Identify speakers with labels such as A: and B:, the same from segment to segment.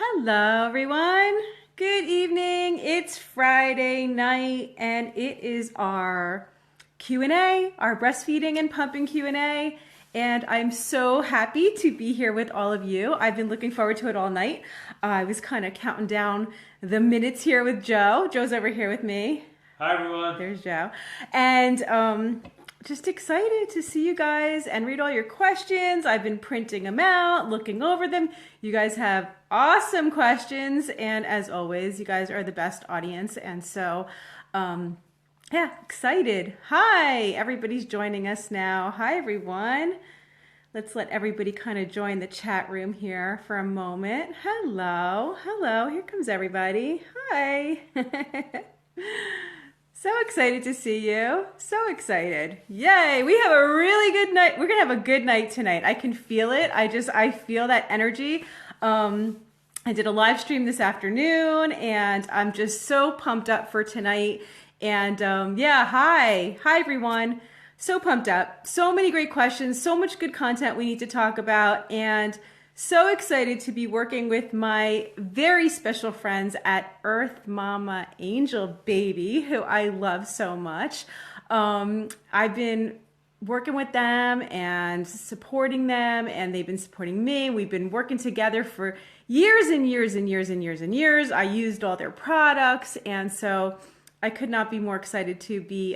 A: Hello, everyone. Good evening. It's Friday night, and it is our Q&A, our breastfeeding and pumping Q&A. And I'm so happy to be here with all of you. I've been looking forward to it all night. I was kind of counting down the minutes here with Joe. Joe's over here with me.
B: Hi, everyone.
A: There's Joe. And just excited to see you guys and read all your questions. I've been printing them out, looking over them. You guys have awesome questions. And as always, you guys are the best audience. And so, yeah, excited. Hi, everybody's joining us now. Hi, everyone. Let's let everybody kind of join the chat room here for a moment. Hello. Hello. Here comes everybody. Hi. So excited to see you. So excited. Yay. We have a really good night. We're going to have a good night tonight. I can feel it. I feel that energy. I did a live stream this afternoon and I'm just so pumped up for tonight. And yeah, hi everyone. So pumped up. So many great questions. So much good content we need to talk about. And so excited to be working with my very special friends at Earth Mama Angel Baby, who I love so much. I've been working with them and supporting them, and they've been supporting me. We've been working together for years and years and years and years and years. I used all their products, and so I could not be more excited to be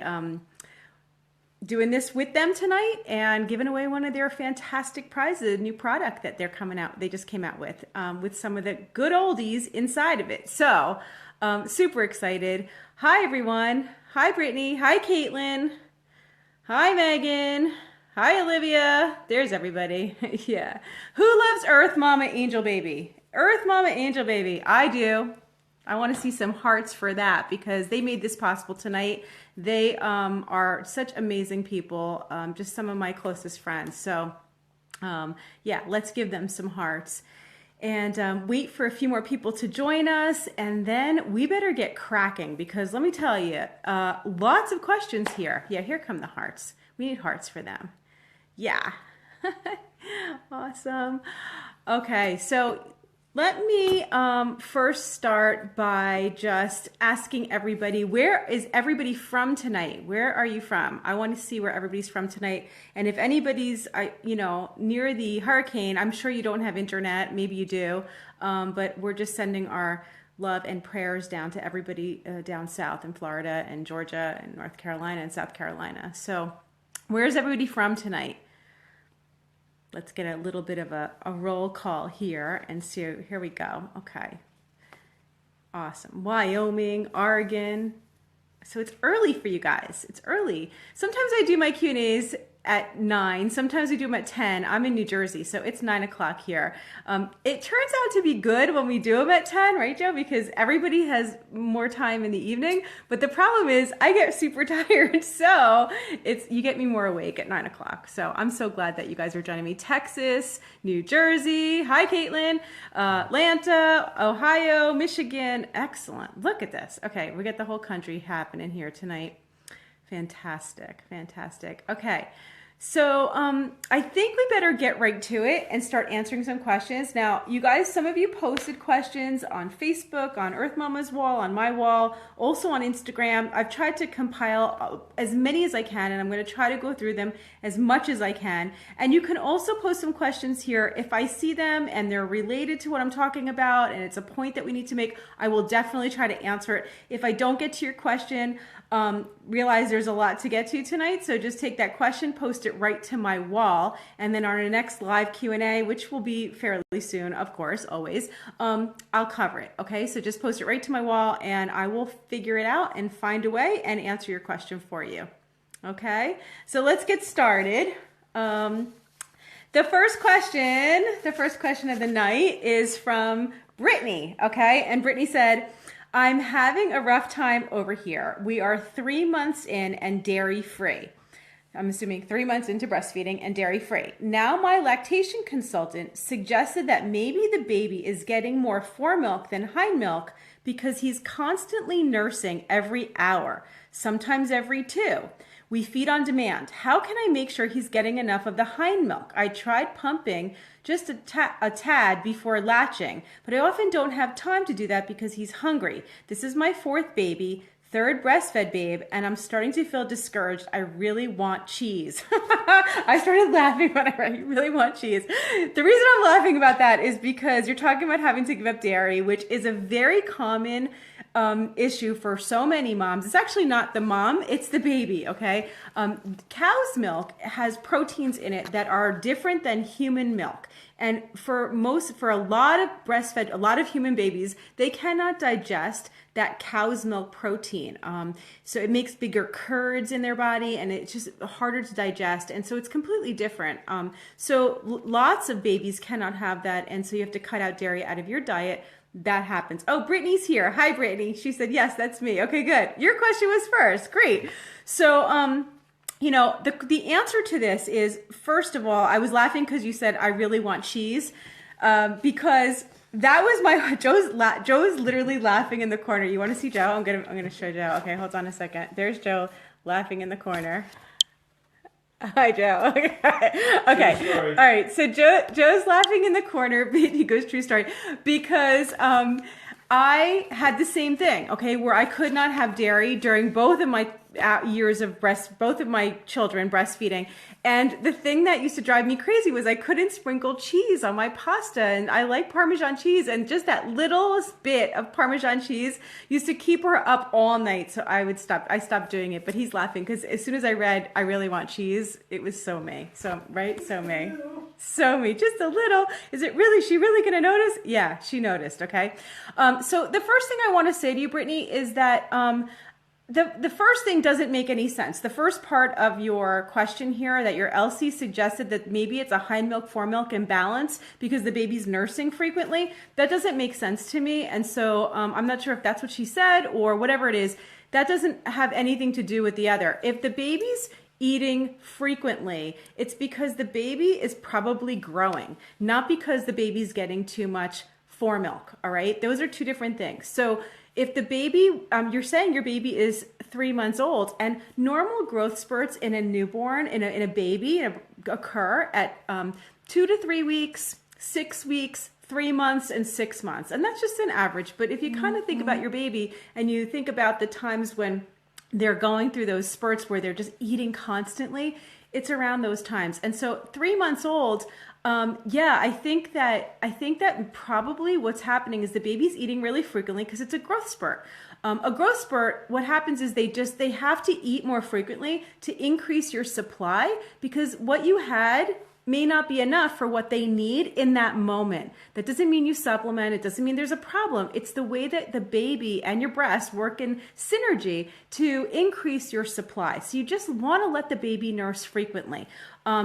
A: doing this with them tonight and giving away one of their fantastic prizes, a new product that they're coming out. They just came out with some of the good oldies inside of it. So super excited. Hi, everyone. Hi, Brittany. Hi, Caitlin. Hi, Megan. Hi, Olivia. There's everybody. Yeah. Who loves Earth Mama Angel Baby? Earth Mama Angel Baby. I do. I want to see some hearts for that because they made this possible tonight. They are such amazing people, just some of my closest friends. So yeah, let's give them some hearts and wait for a few more people to join us. And then we better get cracking because let me tell you, lots of questions here. Yeah, here come the hearts. We need hearts for them. Yeah. Awesome. Okay, so let me first start by just asking everybody, where is everybody from tonight? Where are you from? I want to see where everybody's from tonight. And if anybody's, near the hurricane, I'm sure you don't have internet. Maybe you do. But we're just sending our love and prayers down to everybody down south in Florida and Georgia and North Carolina and South Carolina. So where's everybody from tonight? Let's get a little bit of a roll call here and see. Here we go. Okay. Awesome. Wyoming, Oregon. So it's early for you guys. It's early. Sometimes I do my Q&As at 9. Sometimes we do them at 10. I'm in New Jersey, so it's 9 o'clock here. It turns out to be good when we do them at 10, right, Joe? Because everybody has more time in the evening. But the problem is I get super tired, so you get me more awake at 9 o'clock. So I'm so glad that you guys are joining me. Texas, New Jersey. Hi, Caitlin. Atlanta, Ohio, Michigan. Excellent. Look at this. Okay, we got the whole country happening here tonight. Fantastic, fantastic. Okay, so I think we better get right to it and start answering some questions. Now, you guys, some of you posted questions on Facebook, on Earth Mama's wall, on my wall, also on Instagram. I've tried to compile as many as I can, and I'm going to try to go through them as much as I can. And you can also post some questions here. If I see them and they're related to what I'm talking about and it's a point that we need to make, I will definitely try to answer it. If I don't get to your question, realize there's a lot to get to tonight, so just take that question, post it right to my wall, and then on our next live Q&A, which will be fairly soon, of course, always, I'll cover it, okay? So just post it right to my wall, and I will figure it out and find a way and answer your question for you, okay? So let's get started. The first question of the night is from Brittany, okay? And Brittany said, I'm having a rough time over here. We are 3 months in and dairy free. I'm assuming 3 months into breastfeeding and dairy free. Now my lactation consultant suggested that maybe the baby is getting more foremilk than hindmilk because he's constantly nursing every hour, sometimes every 2. We feed on demand. How can I make sure he's getting enough of the Hindmilk? I tried pumping just a tad before latching, but I often don't have time to do that because he's hungry. This is my 4th baby, 3rd breastfed babe, and I'm starting to feel discouraged. I really want cheese. I started laughing when I read, you really want cheese. The reason I'm laughing about that is because you're talking about having to give up dairy, which is a very common issue for so many moms. It's actually not the mom, it's the baby, okay? Cow's milk has proteins in it that are different than human milk. And for a lot of human babies, they cannot digest that cow's milk protein. So it makes bigger curds in their body and it's just harder to digest. And so it's completely different. So lots of babies cannot have that. And so you have to cut out dairy out of your diet. That happens. Oh, Brittany's here. Hi, Brittany. She said, yes, that's me. Okay, good. Your question was first. Great. So, you know, the answer to this is, first of all, I was laughing because you said, I really want cheese, because that was Joe's literally laughing in the corner. You want to see Joe? I'm gonna show Joe. Okay, hold on a second. There's Joe laughing in the corner. Hi, Joe. Okay. All right. So Joe's laughing in the corner. He goes, true story, because I had the same thing. Okay, where I could not have dairy during both of my years of both of my children breastfeeding. And the thing that used to drive me crazy was I couldn't sprinkle cheese on my pasta, and I like Parmesan cheese, and just that little bit of Parmesan cheese used to keep her up all night. So I stopped doing it, but he's laughing because as soon as I read, I really want cheese, it was so me. So, right? So me. So me, just a little. Is it really, she really gonna notice? Yeah, she noticed, okay? So the first thing I wanna say to you, Brittany, is that the first thing doesn't make any sense. The first part of your question here, that your LC suggested that maybe it's a Hindmilk, foremilk imbalance because the baby's nursing frequently, that doesn't make sense to me. And so I'm not sure if that's what she said or whatever it is. That doesn't have anything to do with the other. If the baby's eating frequently, it's because the baby is probably growing, not because the baby's getting too much foremilk, all right? Those are two different things. So if the baby, you're saying your baby is 3 months old, and normal growth spurts in a newborn, in a baby, occur at 2 to 3 weeks, 6 weeks, 3 months, and 6 months. And that's just an average. But if you kind of think about your baby and you think about the times when they're going through those spurts where they're just eating constantly, it's around those times. And so 3 months old, yeah, I think that probably what's happening is the baby's eating really frequently because it's a growth spurt. A growth spurt, what happens is they have to eat more frequently to increase your supply, because what you had may not be enough for what they need in that moment. That doesn't mean you supplement. It doesn't mean there's a problem. It's the way that the baby and your breast work in synergy to increase your supply. So you just want to let the baby nurse frequently,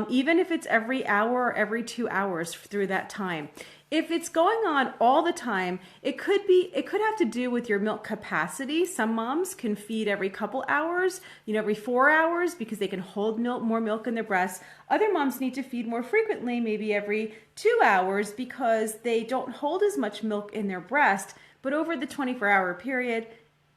A: even if it's every hour or every 2 hours through that time. If it's going on all the time, it could have to do with your milk capacity. Some moms can feed every couple hours, every 4 hours, because they can hold more milk in their breasts. Other moms need to feed more frequently, maybe every 2 hours, because they don't hold as much milk in their breast, but over the 24-hour period,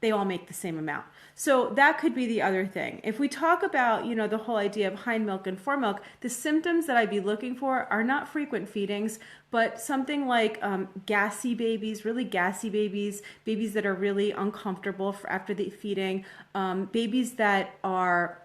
A: they all make the same amount. So that could be the other thing. If we talk about, the whole idea of Hindmilk and foremilk, the symptoms that I'd be looking for are not frequent feedings, but something like gassy babies, really gassy babies, babies that are really uncomfortable after the feeding, babies that are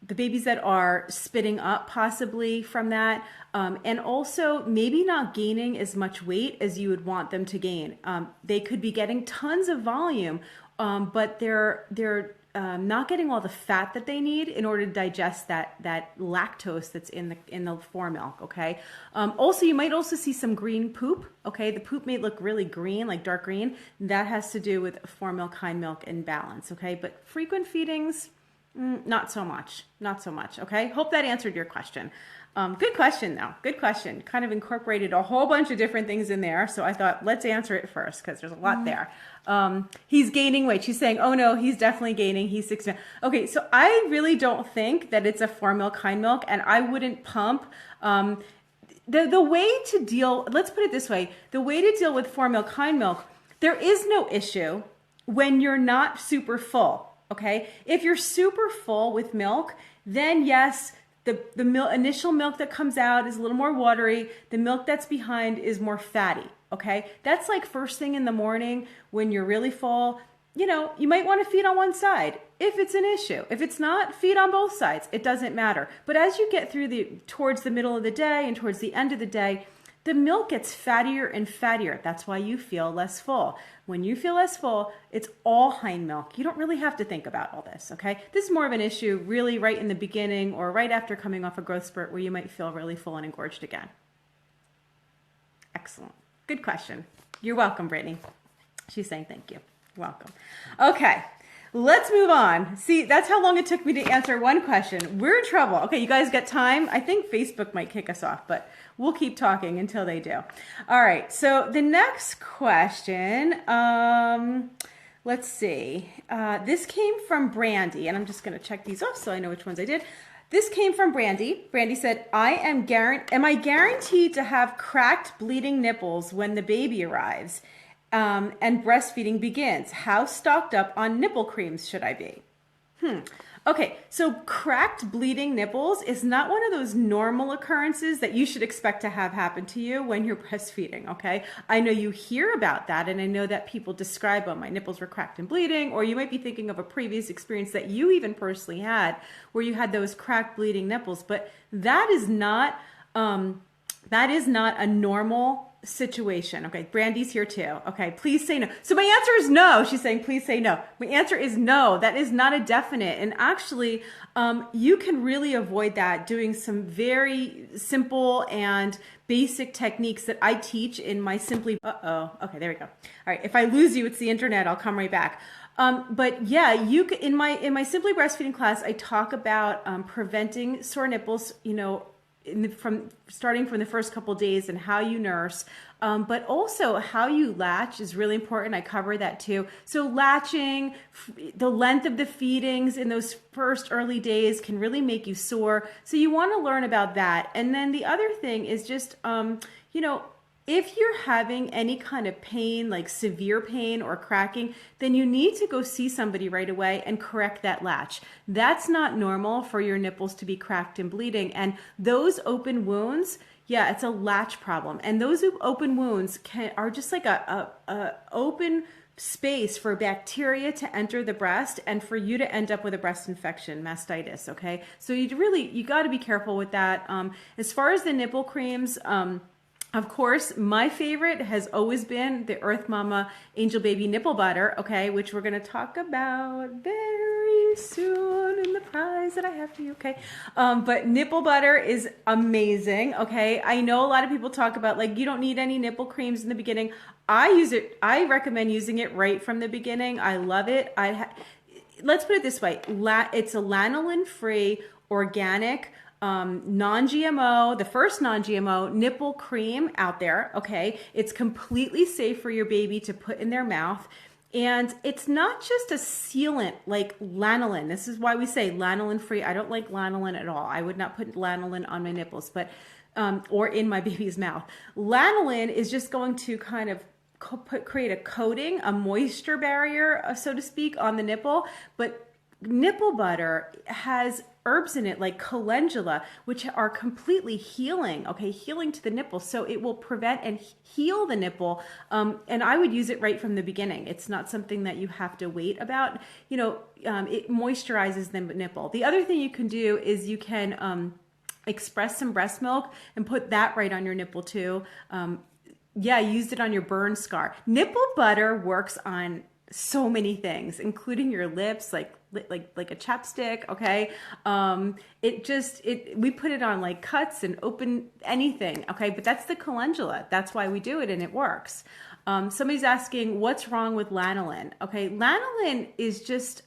A: the babies that are spitting up possibly from that, and also maybe not gaining as much weight as you would want them to gain. They could be getting tons of volume, but they're not getting all the fat that they need in order to digest that lactose that's in the foremilk. Okay. Also, you might also see some green poop. Okay, the poop may look really green, like dark green. That has to do with foremilk, Hindmilk imbalance. Okay, but frequent feedings, not so much. Okay. Hope that answered your question. Good question though. Good question. Kind of incorporated a whole bunch of different things in there. So I thought, let's answer it first because there's a lot there. He's gaining weight. She's saying, oh no, he's definitely gaining. He's 6. Okay. So I really don't think that it's a foremilk, Hindmilk, and I wouldn't pump. The way to deal, let's put it this way. The way to deal with foremilk, Hindmilk, there is no issue when you're not super full. okay? If you're super full with milk, then yes, the initial milk that comes out is a little more watery. The milk that's behind is more fatty, okay? That's like first thing in the morning when you're really full. You know, you might want to feed on one side if it's an issue. If it's not, feed on both sides. It doesn't matter. But as you get towards the middle of the day and towards the end of the day, the milk gets fattier and fattier. That's why you feel less full. When you feel less full, it's all hind milk. You don't really have to think about all this, okay? This is more of an issue really right in the beginning or right after coming off a growth spurt where you might feel really full and engorged again. Excellent. Good question. You're welcome, Brittany. She's saying thank you. Welcome. Okay, let's move on. See, that's how long it took me to answer one question. We're in trouble. Okay, you guys got time? I think Facebook might kick us off, but we'll keep talking until they do. All right, so the next question, let's see. This came from Brandy, and I'm just going to check these off so I know which ones I did. This came from Brandy. Brandy said, am I guaranteed to have cracked, bleeding nipples when the baby arrives? And breastfeeding begins. How stocked up on nipple creams should I be? Okay, so cracked, bleeding nipples is not one of those normal occurrences that you should expect to have happen to you when you're breastfeeding, okay? I know you hear about that, and I know that people describe, oh, my nipples were cracked and bleeding, or you might be thinking of a previous experience that you even personally had where you had those cracked, bleeding nipples, but that is not a normal situation. Okay, Brandy's here too. Okay, please say no. So my answer is no. She's saying, please say no. My answer is no. That is not a definite. And actually, you can really avoid that doing some very simple and basic techniques that I teach in my Simply. Okay, there we go. All right, if I lose you, it's the internet. I'll come right back. But yeah, you can, in my Simply Breastfeeding class, I talk about preventing sore nipples, you know, starting from the first couple days and how you nurse, but also how you latch is really important. I cover that too. So latching, the length of the feedings in those first early days can really make you sore. So you want to learn about that. And then the other thing is just, you know, if you're having any kind of pain, like severe pain or cracking, then you need to go see somebody right away and correct that latch. That's not normal for your nipples to be cracked and bleeding. And those open wounds, yeah, it's a latch problem. And those open wounds are just like a open space for bacteria to enter the breast and for you to end up with a breast infection, mastitis, okay? So you got to be careful with that. As far as the nipple creams, of course, my favorite has always been the Earth Mama Angel Baby Nipple Butter, okay, which we're going to talk about very soon in the prize that I have for you, okay? But nipple butter is amazing, okay? I know a lot of people talk about, like, you don't need any nipple creams in the beginning. I recommend using it right from the beginning. I love it. Let's put it this way. It's a lanolin-free, organic, non-GMO, the first non-GMO nipple cream out there, okay? It's completely safe for your baby to put in their mouth. And it's not just a sealant like lanolin. This is why we say lanolin free. I don't like lanolin at all. I would not put lanolin on my nipples, but or in my baby's mouth. Lanolin is just going to kind of create a coating, a moisture barrier, so to speak, on the nipple. But nipple butter has herbs in it like calendula, which are completely healing, okay, healing to the nipple. So it will prevent and heal the nipple. And I would use it right from the beginning. It's not something that you have to wait about. You know, it moisturizes the nipple. The other thing you can do is you can express some breast milk and put that right on your nipple too. Yeah, I used it on your burn scar. Nipple butter works on so many things, including your lips, like a chapstick, okay? We put it on like cuts and open anything, okay? But that's the calendula. That's why we do it, and it works. Somebody's asking, what's wrong with lanolin? Okay, lanolin is just,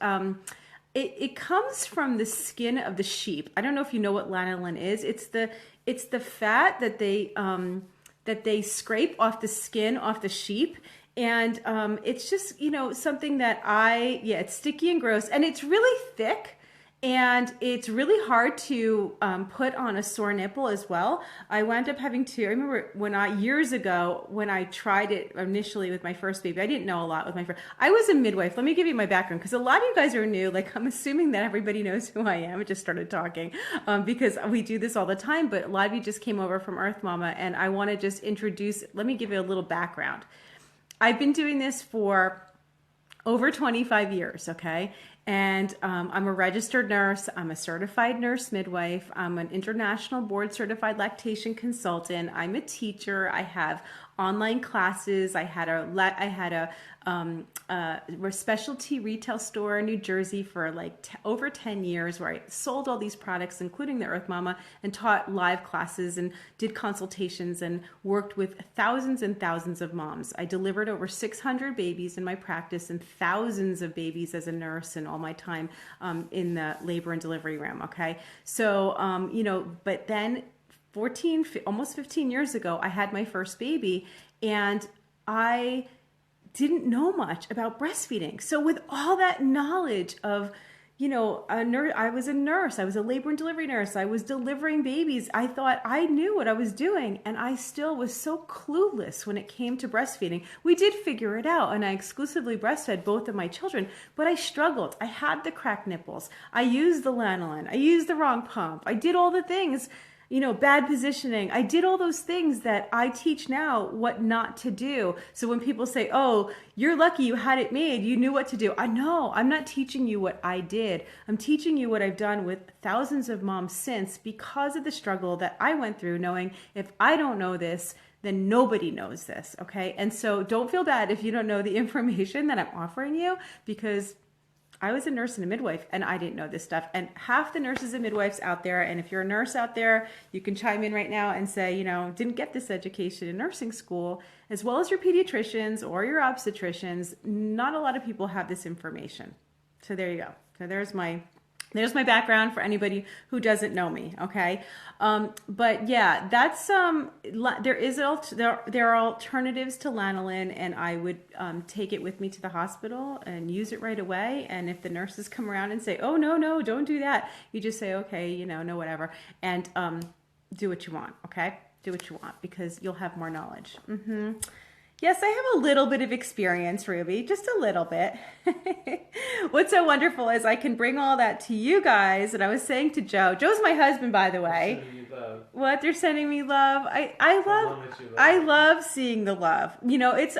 A: it comes from the skin of the sheep. I don't know if you know what lanolin is. It's the fat that they scrape off the skin off the sheep. And it's just, you know, something that it's sticky and gross, and it's really thick, And it's really hard to put on a sore nipple as well. I wound up having to, I remember years ago, when I tried it initially with my first baby, I didn't know a lot with my first, I was a midwife. Let me give you my background, because a lot of you guys are new. Like, I'm assuming that everybody knows who I am. I just started talking because we do this all the time, but a lot of you just came over from Earth Mama, and I want to just introduce, let me give you a little background. I've been doing this for over 25 years, okay? And I'm a registered nurse. I'm a certified nurse midwife. I'm an international board certified lactation consultant. I'm a teacher. I have online classes. I had a specialty retail store in New Jersey for like over 10 years, where I sold all these products, including the Earth Mama, and taught live classes and did consultations and worked with thousands and thousands of moms. I delivered over 600 babies in my practice and thousands of babies as a nurse and all my time in the labor and delivery realm. Okay. So, but then almost 15 years ago, I had my first baby, and I didn't know much about breastfeeding. So with all that knowledge of, I was a nurse, I was a labor and delivery nurse, I was delivering babies. I thought I knew what I was doing, and I still was so clueless when it came to breastfeeding. We did figure it out, and I exclusively breastfed both of my children, but I struggled. I had the cracked nipples. I used the lanolin. I used the wrong pump. I did all the things. Bad positioning. I did all those things that I teach now what not to do. So when people say, oh, you're lucky you had it made, you knew what to do. I know, I'm not teaching you what I did. I'm teaching you what I've done with thousands of moms since, because of the struggle that I went through, knowing if I don't know this, then nobody knows this, okay? And so don't feel bad if you don't know the information that I'm offering you, because I was a nurse and a midwife, and I didn't know this stuff. And half the nurses and midwives out there, and if you're a nurse out there, you can chime in right now and say, didn't get this education in nursing school, as well as your pediatricians or your obstetricians. Not a lot of people have this information. So there you go. So there's my background for anybody who doesn't know me, okay? But yeah, that's there are alternatives to lanolin, and I would take it with me to the hospital and use it right away. And if the nurses come around and say, "Oh no, don't do that," you just say, "Okay, no, whatever," and do what you want, okay? Do what you want, because you'll have more knowledge. Yes, I have a little bit of experience, Ruby, just a little bit. What's so wonderful is I can bring all that to you guys. And I was saying to Joe's my husband, by the way.
B: They're sending you love.
A: What? They're sending me love. I love seeing the love.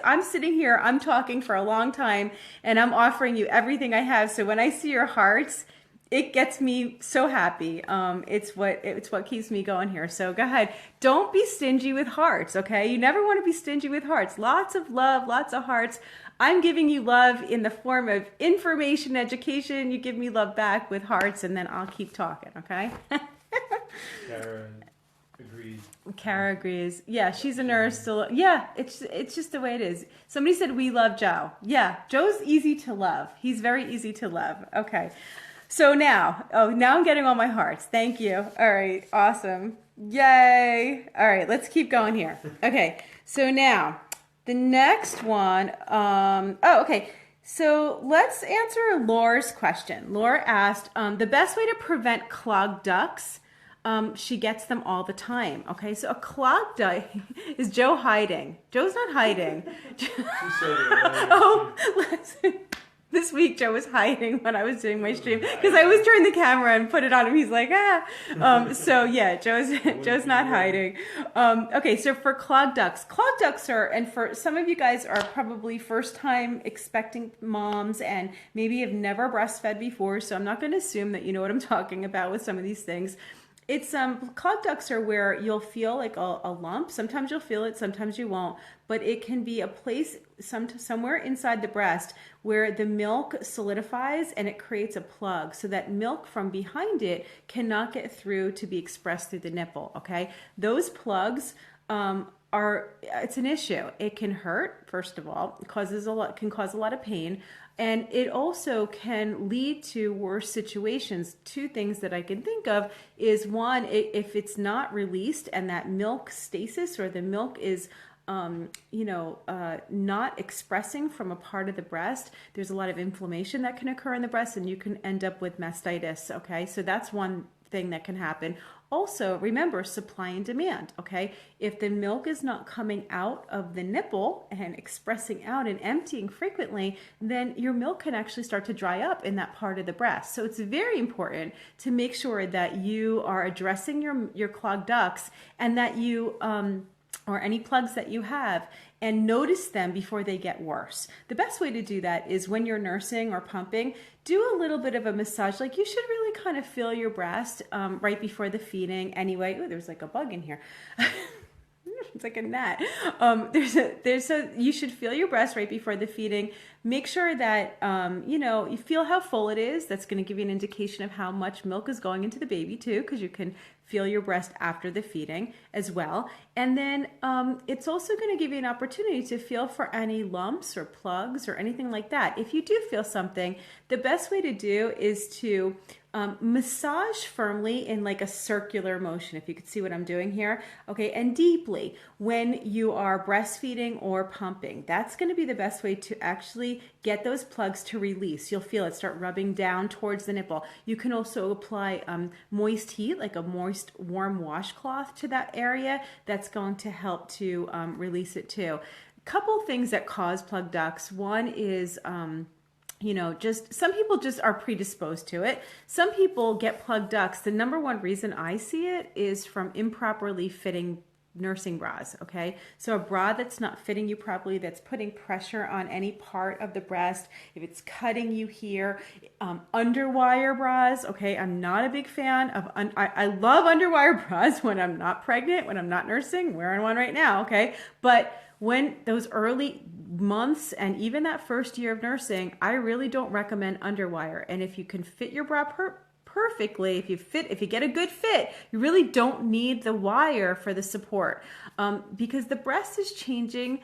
A: I'm sitting here, I'm talking for a long time, and I'm offering you everything I have. So when I see your hearts, it gets me so happy. It's what keeps me going here. So go ahead. Don't be stingy with hearts, okay? You never want to be stingy with hearts. Lots of love, lots of hearts. I'm giving you love in the form of information, education. You give me love back with hearts, and then I'll keep talking, okay?
B: Kara agrees.
A: Kara agrees. Yeah, she's a nurse. So yeah, it's just the way it is. Somebody said we love Joe. Yeah, Joe's easy to love. He's very easy to love. Okay. So now I'm getting all my hearts. Thank you. All right. Awesome. Yay. All right. Let's keep going here. Okay. So now the next one. Okay. So let's answer Laura's question. Laura asked, the best way to prevent clogged ducts. She gets them all the time. Okay. So a clogged duct is Joe hiding. Joe's not hiding. Listen. This week, Joe was hiding when I was doing my stream because I always turn the camera and put it on him. He's like, so yeah, Joe's not hiding. Okay, so for clogged ducts are, and for some of you guys are probably first time expecting moms and maybe have never breastfed before. So I'm not going to assume that you know what I'm talking about with some of these things. It's clogged ducts are where you'll feel like a lump. Sometimes you'll feel it, sometimes you won't. But it can be a place somewhere inside the breast where the milk solidifies and it creates a plug, so that milk from behind it cannot get through to be expressed through the nipple. Okay, those plugs it's an issue. It can hurt, first of all. It can cause a lot of pain. And it also can lead to worse situations. Two things that I can think of is, one, if it's not released and that milk stasis, or the milk is not expressing from a part of the breast, there's a lot of inflammation that can occur in the breast, and you can end up with mastitis. Okay, so that's one thing that can happen. Also, remember supply and demand. Okay, if the milk is not coming out of the nipple and expressing out and emptying frequently, then your milk can actually start to dry up in that part of the breast. So it's very important to make sure that you are addressing your clogged ducts, and that you or any plugs that you have, and notice them before they get worse. The best way to do that is when you're nursing or pumping, do a little bit of a massage. Like, you should really kind of feel your breast right before the feeding anyway. Ooh, there's like a bug in here. It's like a gnat. You should feel your breast right before the feeding. Make sure that, you feel how full it is. That's going to give you an indication of how much milk is going into the baby too, because you can feel your breast after the feeding as well. And then it's also going to give you an opportunity to feel for any lumps or plugs or anything like that. If you do feel something, the best way to do is to massage firmly in like a circular motion, if you could see what I'm doing here, okay, and deeply when you are breastfeeding or pumping. That's going to be the best way to actually get those plugs to release. You'll feel it start rubbing down towards the nipple. You can also apply moist heat, like a moist warm washcloth to that area. That's going to help to release it too. A couple things that cause plug ducts. One is just some people just are predisposed to it. Some people get plug ducts. The number one reason I see it is from improperly fitting nursing bras, okay? So a bra that's not fitting you properly, that's putting pressure on any part of the breast, if it's cutting you here, underwire bras, okay? I'm not a big fan of, I love underwire bras when I'm not pregnant, when I'm not nursing, I'm wearing one right now, okay? But when those early months and even that first year of nursing, I really don't recommend underwire. And if you can fit your bra perfectly, if you get a good fit, you really don't need the wire for the support, because the breast is changing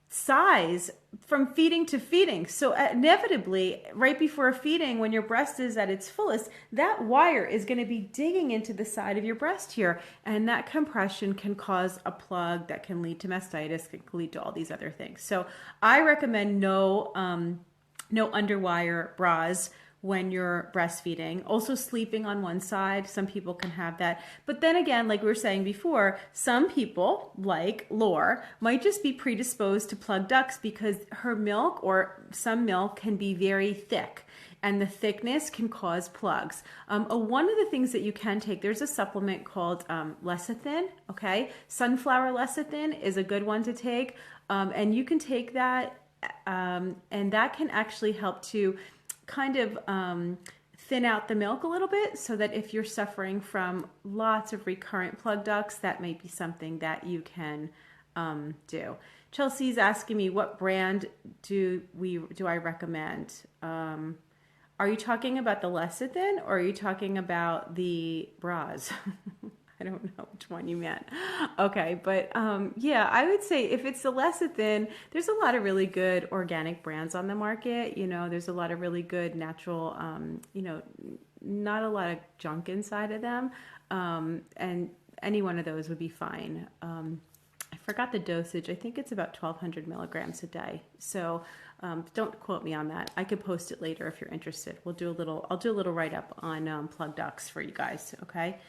A: size from feeding to feeding. So inevitably, right before a feeding, when your breast is at its fullest, that wire is going to be digging into the side of your breast here, and that compression can cause a plug that can lead to mastitis, can lead to all these other things. So I recommend no underwire bras when you're breastfeeding. Also, sleeping on one side, some people can have that. But then again, like we were saying before, some people, like Lore, might just be predisposed to plug ducts because her milk or some milk can be very thick, and the thickness can cause plugs. One of the things that you can take, there's a supplement called lecithin, okay? Sunflower lecithin is a good one to take, and you can take that, and that can actually help to kind of thin out the milk a little bit, so that if you're suffering from lots of recurrent plug ducts, that may be something that you can do. Chelsea's asking me, what brand do I recommend? Are you talking about the lecithin, or are you talking about the bras? I don't know which one you meant. Okay, but yeah, I would say if it's the lecithin, there's a lot of really good organic brands on the market. There's a lot of really good natural, not a lot of junk inside of them. And any one of those would be fine. I forgot the dosage. I think it's about 1,200 milligrams a day. So don't quote me on that. I could post it later if you're interested. I'll do a little write-up on plug ducts for you guys, okay?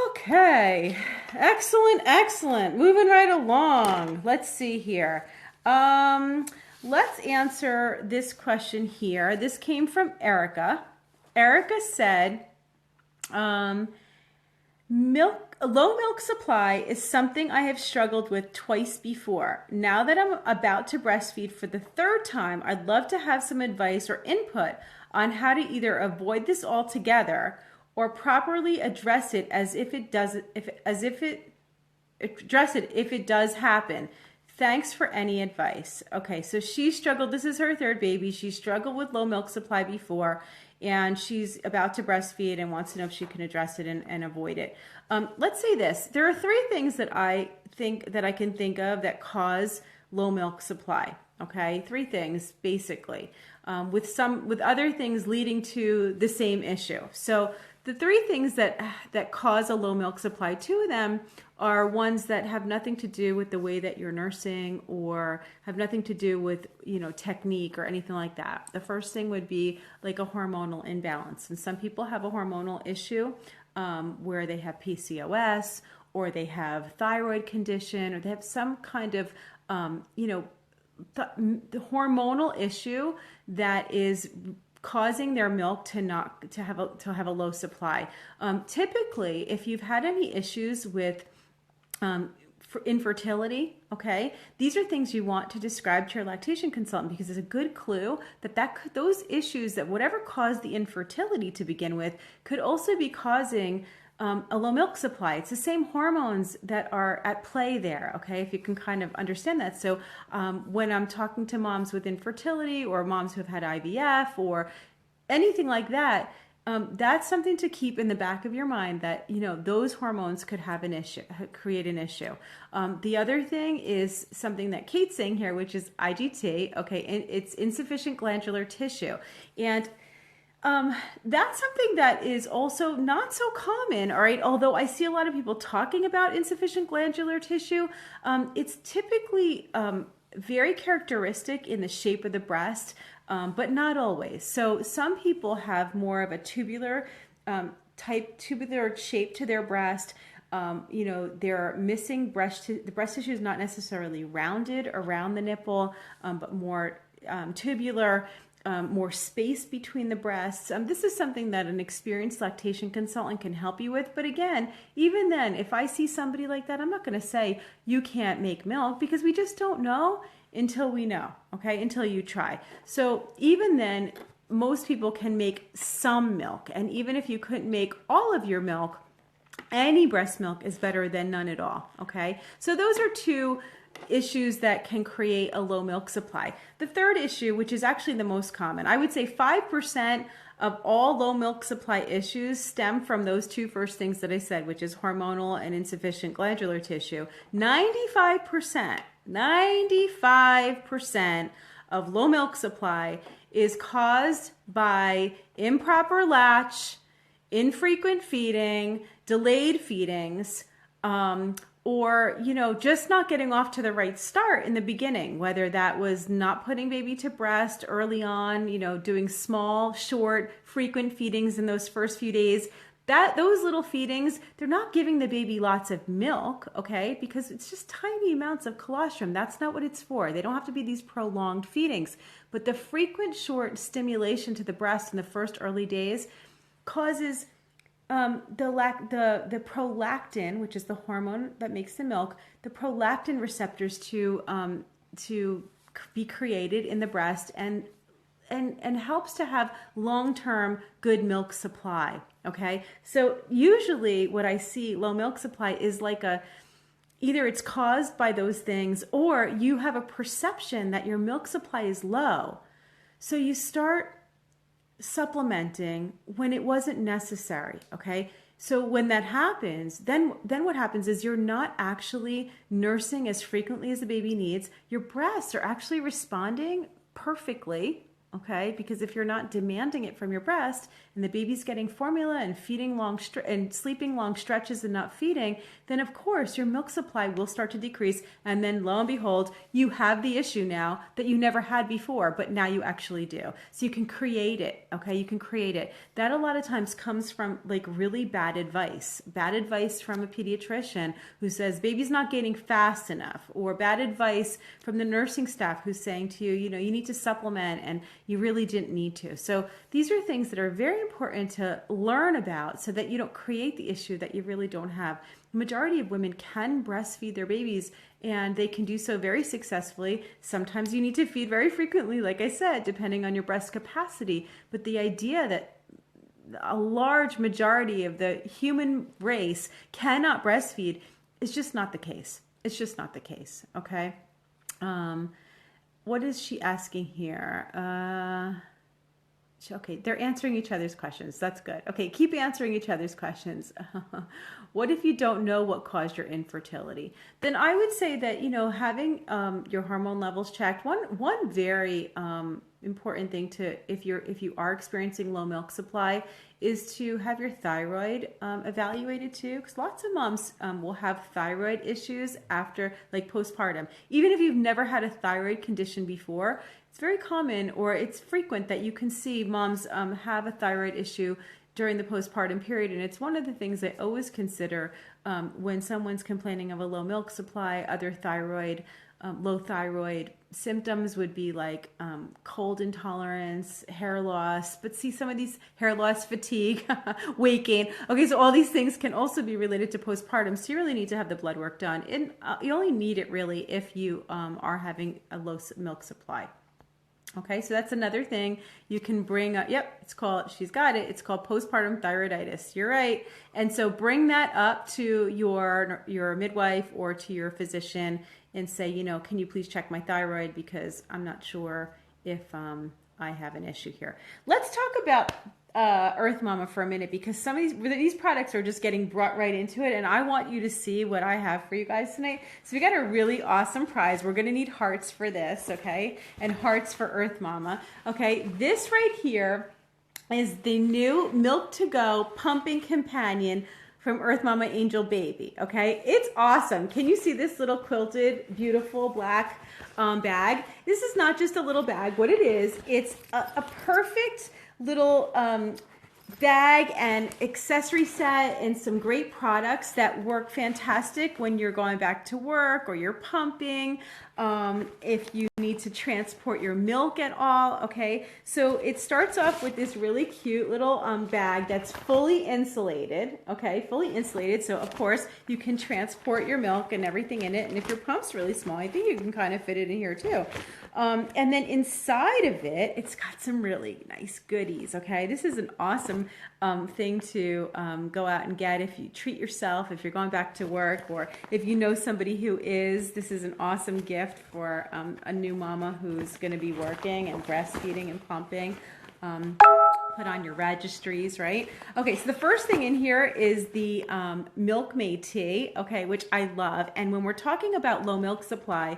A: Okay, excellent. Moving right along. Let's see here. Let's answer this question here. This came from Erica. Erica said, low milk supply is something I have struggled with twice before. Now that I'm about to breastfeed for the third time, I'd love to have some advice or input on how to either avoid this altogether or properly address it if it does happen. Thanks for any advice. Okay, so she struggled. This is her third baby. She struggled with low milk supply before, and she's about to breastfeed and wants to know if she can address it and avoid it. Let's say this. There are three things that I can think of that cause low milk supply. Okay, three things basically, with other things leading to the same issue. So the three things that cause a low milk supply, two of them are ones that have nothing to do with the way that you're nursing or have nothing to do with, technique or anything like that. The first thing would be like a hormonal imbalance. And some people have a hormonal issue where they have PCOS or they have thyroid condition or they have some kind of, the hormonal issue that is causing their milk to have a low supply. Typically, if you've had any issues with for infertility, okay, these are things you want to describe to your lactation consultant because it's a good clue that those issues that whatever caused the infertility to begin with could also be causing a low milk supply. It's the same hormones that are at play there, okay, if you can kind of understand that. So when I'm talking to moms with infertility or moms who have had IVF or anything like that, that's something to keep in the back of your mind that, those hormones could have an issue, create an issue. The other thing is something that Kate's saying here, which is IGT, okay, and it's insufficient glandular tissue. And that's something that is also not so common, all right? Although I see a lot of people talking about insufficient glandular tissue, it's typically very characteristic in the shape of the breast, but not always. So some people have more of a tubular shape to their breast. They're missing the breast tissue is not necessarily rounded around the nipple, but more tubular. More space between the breasts. This is something that an experienced lactation consultant can help you with. But again, even then, if I see somebody like that, I'm not going to say you can't make milk because we just don't know until we know, okay, until you try. So even then, most people can make some milk. And even if you couldn't make all of your milk, any breast milk is better than none at all, okay? So those are two issues that can create a low milk supply. The third issue, which is actually the most common, I would say 5% of all low milk supply issues stem from those two first things that I said, which is hormonal and insufficient glandular tissue. 95% of low milk supply is caused by improper latch, infrequent feeding, delayed feedings, or, just not getting off to the right start in the beginning, whether that was not putting baby to breast early on, doing small, short, frequent feedings in those first few days. Those little feedings, they're not giving the baby lots of milk, okay, because it's just tiny amounts of colostrum. That's not what it's for. They don't have to be these prolonged feedings. But the frequent, short stimulation to the breast in the first early days causes the prolactin, which is the hormone that makes the milk, the prolactin receptors to be created in the breast and helps to have long-term good milk supply. Okay, so usually what I see low milk supply is like either it's caused by those things or you have a perception that your milk supply is low, so you start supplementing when it wasn't necessary, okay? So when that happens, then what happens is you're not actually nursing as frequently as the baby needs. Your breasts are actually responding perfectly, okay? Because if you're not demanding it from your breast and the baby's getting formula and feeding and sleeping long stretches and not feeding, then of course your milk supply will start to decrease. And then lo and behold, you have the issue now that you never had before, but now you actually do. So you can create it, okay? You can create it. That a lot of times comes from like really bad advice from a pediatrician who says baby's not gaining fast enough, or bad advice from the nursing staff who's saying to you, you need to supplement and you really didn't need to. So these are things that are very important to learn about so that you don't create the issue that you really don't have. The majority of women can breastfeed their babies and they can do so very successfully. Sometimes you need to feed very frequently, like I said, depending on your breast capacity. But the idea that a large majority of the human race cannot breastfeed is just not the case. It's just not the case, okay? What is she asking here? Okay, they're answering each other's questions. That's good. Okay, keep answering each other's questions. What if you don't know what caused your infertility? Then I would say that, having your hormone levels checked, one very important thing if you are experiencing low milk supply is to have your thyroid evaluated too, because lots of moms will have thyroid issues after, like, postpartum. Even if you've never had a thyroid condition before, it's very common, or it's frequent, that you can see moms have a thyroid issue during the postpartum period. And it's one of the things I always consider when someone's complaining of a low milk supply. Other thyroid, low thyroid symptoms would be like cold intolerance, hair loss. But see, some of these hair loss, fatigue, weight gain. Okay, so all these things can also be related to postpartum. So you really need to have the blood work done. And you only need it really if you are having a low milk supply. Okay, so that's another thing you can bring up. Yep, it's called, she's got it. It's called postpartum thyroiditis. You're right. And so bring that up to your midwife or to your physician and say, you know, can you please check my thyroid, because I'm not sure if I have an issue here. Let's talk about Earth Mama for a minute, because some of these products are just getting brought right into it, and I want you to see what I have for you guys tonight. So we got a really awesome prize. We're going to need hearts for this, okay, and hearts for Earth Mama. Okay, this right here is the new Milk to Go pumping companion from Earth Mama Angel Baby. Okay, it's awesome. Can you see this little quilted, beautiful black bag? This is not just a little bag. What it is, it's a perfect little bag and accessory set, and some great products that work fantastic when you're going back to work or you're pumping, if you need to transport your milk at all. Okay, so it starts off with this really cute little bag that's fully insulated. Okay, fully insulated, so of course you can transport your milk and everything in it. And if your pump's really small, I think you can kind of fit it in here too. And then inside of it, it's got some really nice goodies. Okay, this is an awesome thing to go out and get if you treat yourself, if you're going back to work, or if you know somebody who is. This is an awesome gift for a new mama who's going to be working and breastfeeding and pumping. Put on your registries, right? Okay, so the first thing in here is the Milkmaid tea, okay, which I love. And when we're talking about low milk supply,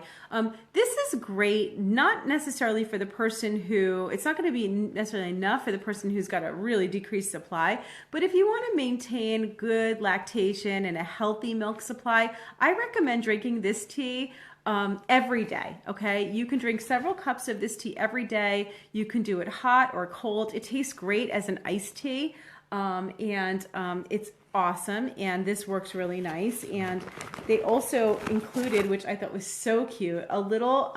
A: this is great, not necessarily for the person who, it's not going to be necessarily enough for the person who's got a really decreased supply, but if you want to maintain good lactation and a healthy milk supply, I recommend drinking this tea every day. Okay, you can drink several cups of this tea every day. You can do it hot or cold. It tastes great as an iced tea, and it's awesome, and this works really nice. And they also included, which I thought was so cute, a little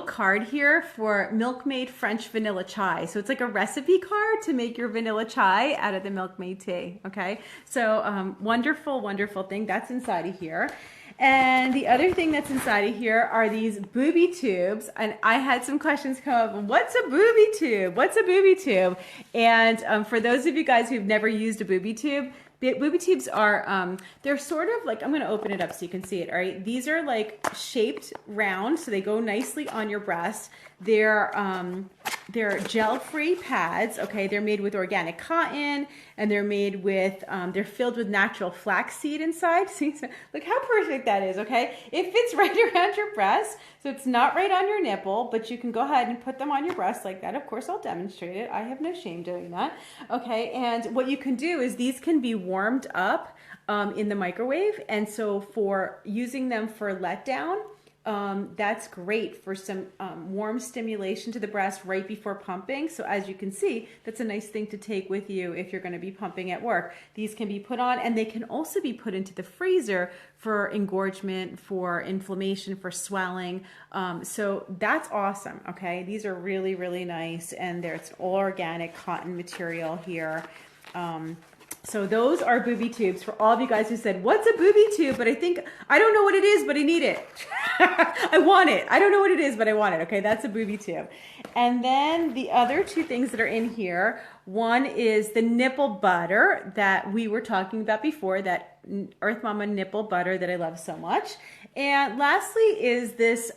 A: card here for Milkmaid French vanilla chai. So it's like a recipe card to make your vanilla chai out of the Milkmaid tea. Okay, so wonderful, wonderful thing that's inside of here. And the other thing that's inside of here are these booby tubes. And I had some questions come up. What's a booby tube? What's a booby tube? And for those of you guys who've never used a booby tube, booby tubes are, they're sort of like, I'm going to open it up so you can see it. All right. These are like shaped round, so they go nicely on your breast. They're gel-free pads. Okay. They're made with organic cotton, and they're made with, they're filled with natural flaxseed inside. See, so look how perfect that is. Okay. It fits right around your breast. So it's not right on your nipple, but you can go ahead and put them on your breast like that. Of course, I'll demonstrate it. I have no shame doing that. Okay. And what you can do is these can be warmed up in the microwave. And so for using them for letdown, that's great for some warm stimulation to the breast right before pumping. So as you can see, that's a nice thing to take with you if you're going to be pumping at work. These can be put on, and they can also be put into the freezer for engorgement, for inflammation, for swelling. So that's awesome. Okay, these are really, really nice, and there's all organic cotton material here. So those are booby tubes for all of you guys who said, what's a booby tube? But I don't know what it is, but I need it. I want it. I don't know what it is, but I want it. Okay, that's a booby tube. And then the other two things that are in here, one is the nipple butter that we were talking about before, that Earth Mama nipple butter that I love so much. And lastly is this,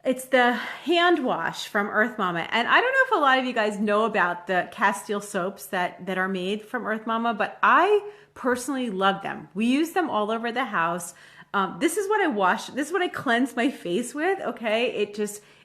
A: it's the hand wash from Earth Mama. And I don't know if a lot of you guys know about the Castile soaps that are made from Earth Mama, but I personally love them. We use them all over the house. This is what I wash. This is what I cleanse my face with. Okay.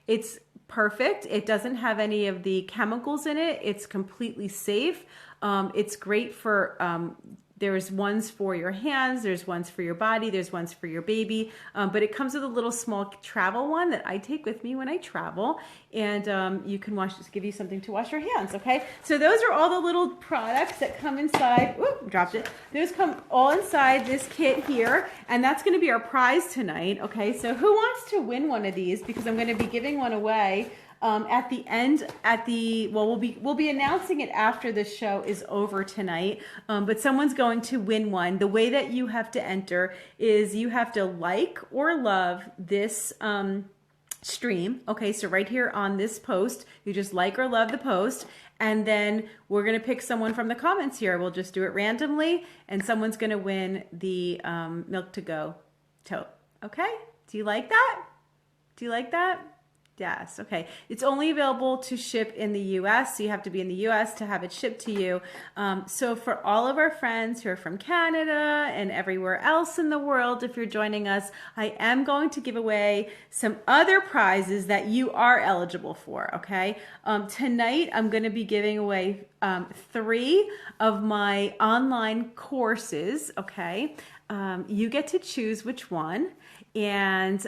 A: It's perfect. It doesn't have any of the chemicals in it. It's completely safe. It's great for, there's ones for your hands, there's ones for your body, there's ones for your baby, but it comes with a little small travel one that I take with me when I travel, and you can wash, just give you something to wash your hands, okay? So those are all the little products that come inside, whoop, dropped it. Those come all inside this kit here, and that's gonna be our prize tonight, okay? So who wants to win one of these? Because I'm gonna be giving one away at the end, well, we'll be announcing it after the show is over tonight, but someone's going to win one. The way that you have to enter is you have to like or love this stream. Okay, so right here on this post, you just like or love the post, and then we're going to pick someone from the comments here. We'll just do it randomly, and someone's going to win the Milk to Go tote. Okay, do you like that? Do you like that? Yes. Okay. It's only available to ship in the US, so you have to be in the US to have it shipped to you. So for all of our friends who are from Canada and everywhere else in the world, if you're joining us, I am going to give away some other prizes that you are eligible for. Okay. Tonight I'm going to be giving away 3 of my online courses. Okay. You get to choose which one. And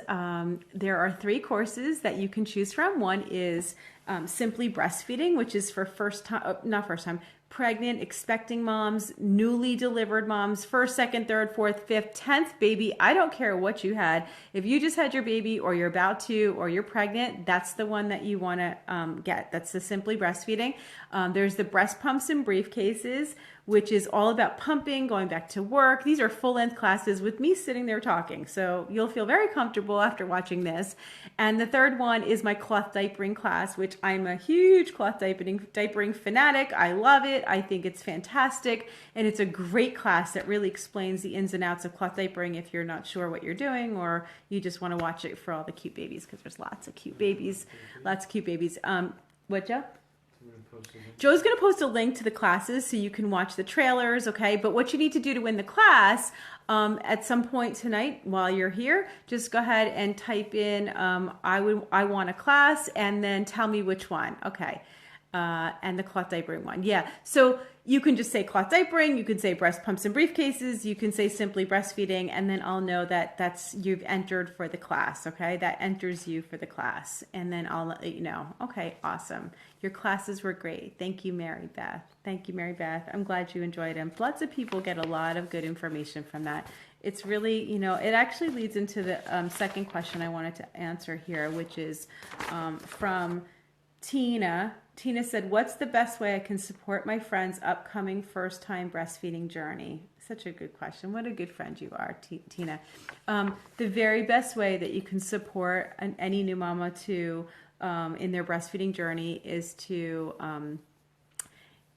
A: there are 3 courses that you can choose from. One is Simply Breastfeeding, which is for pregnant, expecting moms, newly delivered moms, first, second, third, fourth, fifth, 10th baby. I don't care what you had. If you just had your baby or you're about to or you're pregnant, that's the one that you want to get. That's the Simply Breastfeeding. There's the breast pumps and briefcases, which is all about pumping, going back to work. These are full-length classes with me sitting there talking, so you'll feel very comfortable after watching this. And the third one is my cloth diapering class, which I'm a huge cloth diapering fanatic. I love it. I think it's fantastic, and it's a great class that really explains the ins and outs of cloth diapering if you're not sure what you're doing or you just want to watch it for all the cute babies, because there's lots of cute babies. Lots of cute babies. What, Joe? Joe's going to post a link to the classes so you can watch the trailers, okay? But what you need to do to win the class, at some point tonight while you're here, just go ahead and type in I want a class, and then tell me which one, okay? And the cloth diapering one. Yeah, so you can just say cloth diapering, you can say breast pumps and briefcases, you can say Simply Breastfeeding, and then I'll know that you've entered for the class, okay? That enters you for the class, and then I'll let you know. Okay, awesome. Your classes were great. Thank you, Mary Beth. Thank you, Mary Beth. I'm glad you enjoyed them. Lots of people get a lot of good information from that. It's really, it actually leads into the second question I wanted to answer here, which is from Tina. Tina said, what's the best way I can support my friend's upcoming first-time breastfeeding journey? Such a good question. What a good friend you are, Tina. The very best way that you can support any new mama in their breastfeeding journey is to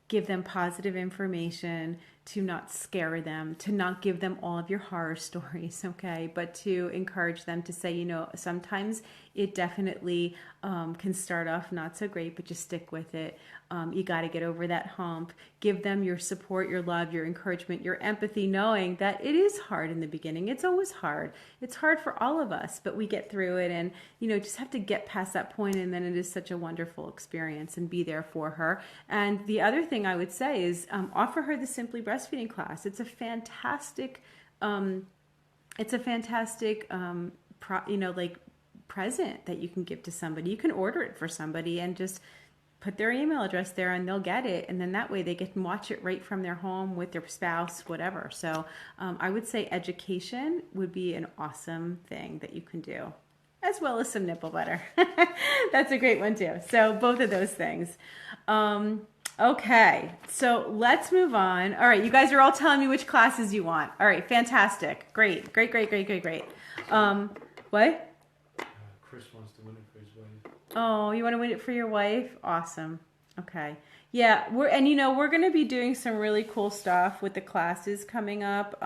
A: give them positive information, to not scare them, to not give them all of your horror stories, okay? But to encourage them to say, sometimes it definitely can start off not so great, but just stick with it. You got to get over that hump. Give them your support, your love, your encouragement, your empathy, knowing that it is hard in the beginning. It's always hard. It's hard for all of us, but we get through it, and just have to get past that point, and then it is such a wonderful experience, and be there for her. And the other thing I would say is offer her the Simply Breastfeeding class. It's a fantastic, present that you can give to somebody. You can order it for somebody and just put their email address there, and they'll get it, and then that way they can watch it right from their home with their spouse, whatever. So I would say education would be an awesome thing that you can do, as well as some nipple butter. That's a great one too. So both of those things. Okay, so let's move on. All right, you guys are all telling me which classes you want. All right, fantastic. Great. What?
B: Chris wants to win it for his wife.
A: Oh, you want to win it for your wife? Awesome. Okay. Yeah, we're going to be doing some really cool stuff with the classes coming up.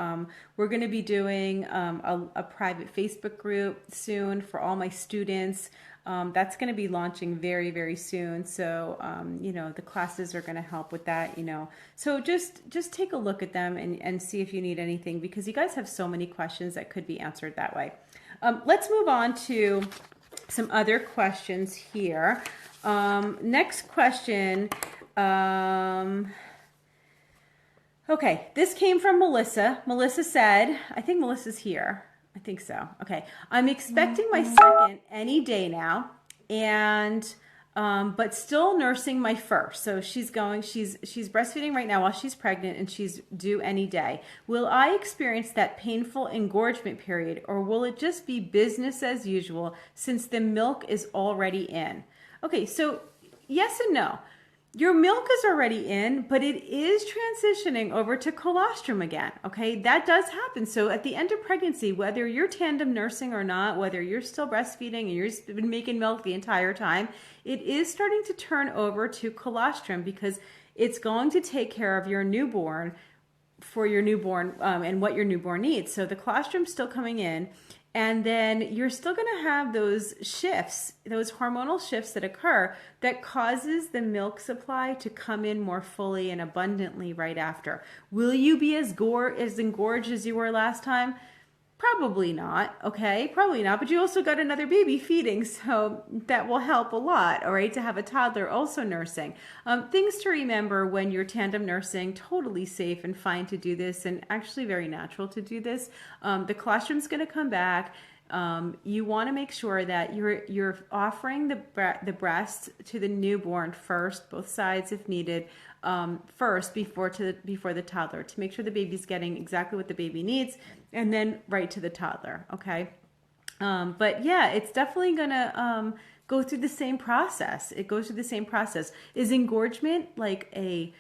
A: We're going to be doing a private Facebook group soon for all my students. That's going to be launching very, very soon. So, the classes are going to help with that, So just take a look at them and see if you need anything, because you guys have so many questions that could be answered that way. Let's move on to some other questions here. Next question. Okay, this came from Melissa. Melissa said, I think Melissa's here. I think so. Okay, I'm expecting my second any day now, and but still nursing my first. So she's breastfeeding right now while she's pregnant, and she's due any day. Will I experience that painful engorgement period, or will it just be business as usual since the milk is already in? Okay, so yes and no. Your milk is already in, but it is transitioning over to colostrum again, okay? That does happen. So at the end of pregnancy, whether you're tandem nursing or not, whether you're still breastfeeding and you've been making milk the entire time, it is starting to turn over to colostrum because it's going to take care of your newborn for your newborn and what your newborn needs. So the colostrum's still coming in. And then you're still going to have those shifts, those hormonal shifts that occur that causes the milk supply to come in more fully and abundantly right after. Will you be as engorged as you were last time? Probably not, okay? Probably not, but you also got another baby feeding, so that will help a lot, all right, to have a toddler also nursing. Things to remember when you're tandem nursing, totally safe and fine to do this, and actually very natural to do this. The colostrum's gonna come back. You wanna make sure that you're offering the breast to the newborn first, both sides if needed, first before the toddler, to make sure the baby's getting exactly what the baby needs, and then right to the toddler, okay? But yeah, it's definitely gonna go through the same process. It goes through the same process. Is engorgement like a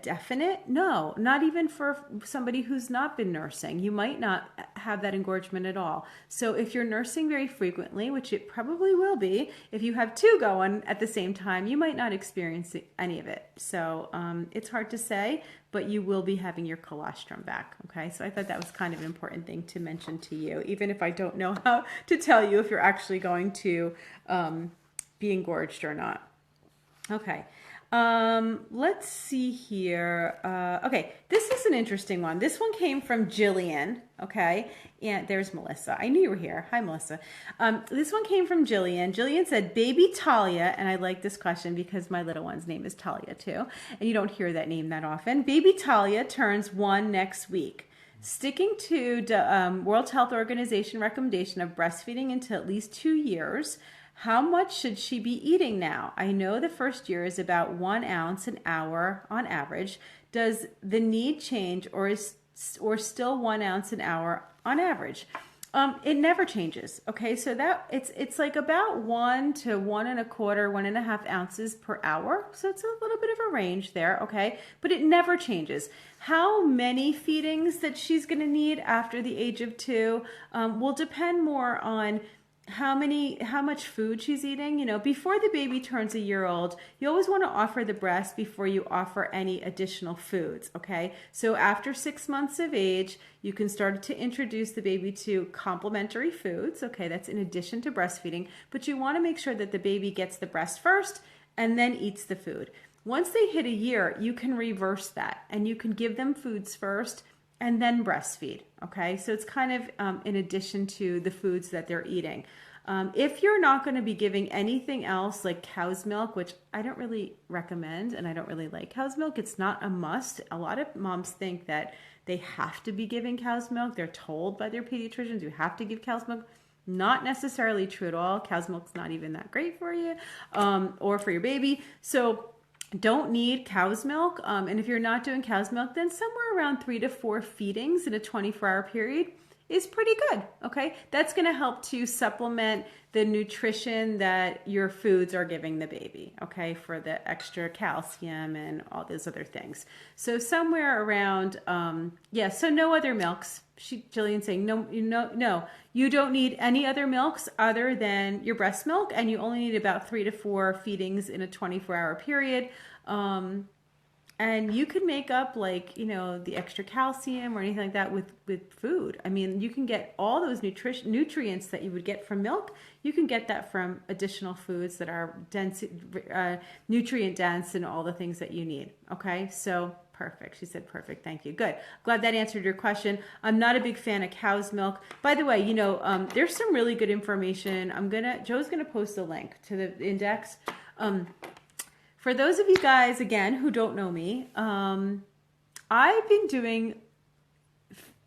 A: definite? No, not even for somebody who's not been nursing. You might not have that engorgement at all. So if you're nursing very frequently, which it probably will be, if you have two going at the same time, you might not experience any of it. So it's hard to say, but you will be having your colostrum back. Okay, so I thought that was kind of an important thing to mention to you, even if I don't know how to tell you if you're actually going to be engorged or not. Okay. Let's see here. Okay, this is an interesting one. This one came from Jillian, okay? And there's Melissa. I knew you were here. Hi, Melissa. This one came from Jillian. Jillian said, baby Talia, and I like this question because my little one's name is Talia too, and you don't hear that name that often. Baby Talia turns 1 next week. Sticking to the World Health Organization recommendation of breastfeeding until at least 2 years, how much should she be eating now? I know the first year is about 1 ounce an hour on average. Does the need change, or still 1 ounce an hour on average? It never changes. Okay, so that it's like about 1 to 1 1/4, 1.5 ounces per hour. So it's a little bit of a range there. Okay, but it never changes. How many feedings that she's going to need after the age of 2 will depend more on how much food she's eating. You know, before the baby turns a year old, you always want to offer the breast before you offer any additional foods, okay? So after 6 months of age, you can start to introduce the baby to complementary foods, okay? That's in addition to breastfeeding, but you want to make sure that the baby gets the breast first and then eats the food. Once they hit a year, you can reverse that, and you can give them foods first and then breastfeed, okay? So it's kind of in addition to the foods that they're eating. If you're not going to be giving anything else like cow's milk, which I don't really recommend, and I don't really like cow's milk, it's not a must. A lot of moms think that they have to be giving cow's milk. They're told by their pediatricians, you have to give cow's milk. Not necessarily true at all. Cow's milk's not even that great for you or for your baby. So don't need cow's milk. And if you're not doing cow's milk, then somewhere around 3 to 4 feedings in a 24-hour period is pretty good, okay? That's gonna help to supplement the nutrition that your foods are giving the baby, okay? For the extra calcium and all those other things. So somewhere around, so no other milks. Jillian's saying, no, you don't need any other milks other than your breast milk, and you only need about 3 to 4 feedings in a 24-hour period. And you could make up, like, you know, the extra calcium or anything like that with food. I mean, you can get all those nutrients that you would get from milk. You can get that from additional foods that are dense, nutrient dense, and all the things that you need. Okay, so Perfect. She said perfect. Thank you. Good. Glad that answered your question. I'm not a big fan of cow's milk. By the way, there's some really good information. Joe's gonna post a link to the index. For those of you guys, again, who don't know me, I've been doing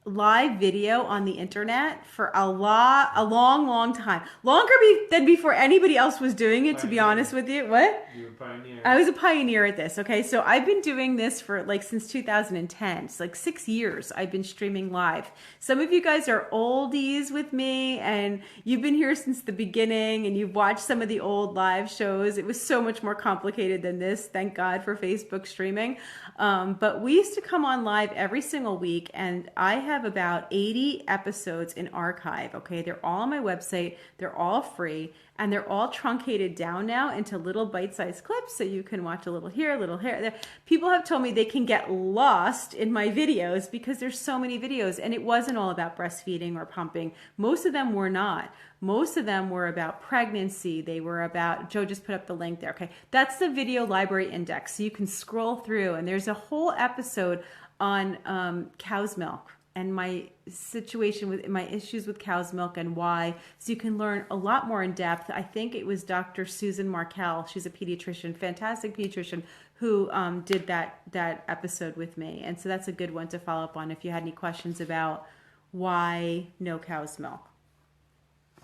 A: live video on the internet for a long time, longer than before anybody else was doing it, to be honest with you. What?
B: You were a pioneer.
A: I was a pioneer at this. Okay, so I've been doing this for since 2010. It's 6 years I've been streaming live. Some of you guys are oldies with me, and you've been here since the beginning, and you've watched some of the old live shows. It was so much more complicated than this. Thank God for Facebook streaming. But we used to come on live every single week, and I have about 80 episodes in archive. Okay, they're all on my website. They're all free, and they're all truncated down now into little bite-sized clips, so you can watch a little here, a little here. People have told me they can get lost in my videos because there's so many videos, and it wasn't all about breastfeeding or pumping. Most of them were not. Most of them were about pregnancy. They were about, Joe just put up the link there. Okay, that's the video library index. So you can scroll through, and there's a whole episode on cow's milk and my situation with my issues with cow's milk and why. So you can learn a lot more in depth. I think it was Dr. Susan Markell. She's a pediatrician, fantastic pediatrician, who did that episode with me. And so that's a good one to follow up on if you had any questions about why no cow's milk.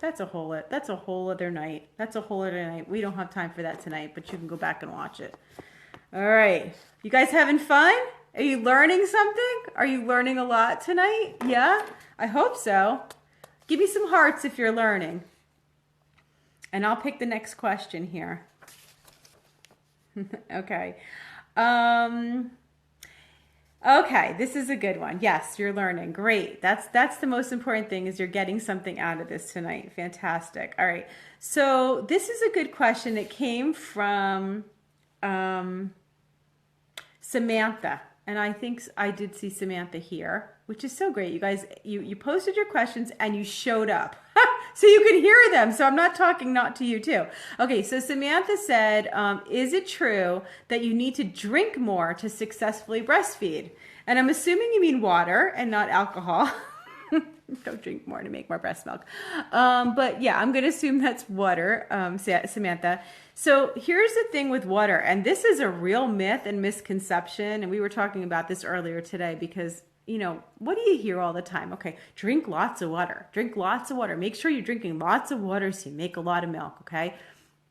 A: That's a whole other night. That's a whole other night. We don't have time for that tonight, but you can go back and watch it. All right. You guys having fun? Are you learning something? Are you learning a lot tonight? Yeah? I hope so. Give me some hearts if you're learning. And I'll pick the next question here. Okay. Okay, this is a good one. Yes, you're learning. Great. That's the most important thing, is you're getting something out of this tonight. Fantastic. All right. So this is a good question. It came from Samantha. And I think I did see Samantha here, which is so great. You guys, you posted your questions and you showed up. So you can hear them. So I'm not talking not to you too. Okay, so Samantha said, is it true that you need to drink more to successfully breastfeed? And I'm assuming you mean water and not alcohol. Don't drink more to make more breast milk. But yeah, I'm going to assume that's water, Samantha. So here's the thing with water, and this is a real myth and misconception, and we were talking about this earlier today because, what do you hear all the time? Okay, drink lots of water. Drink lots of water. Make sure you're drinking lots of water so you make a lot of milk, okay?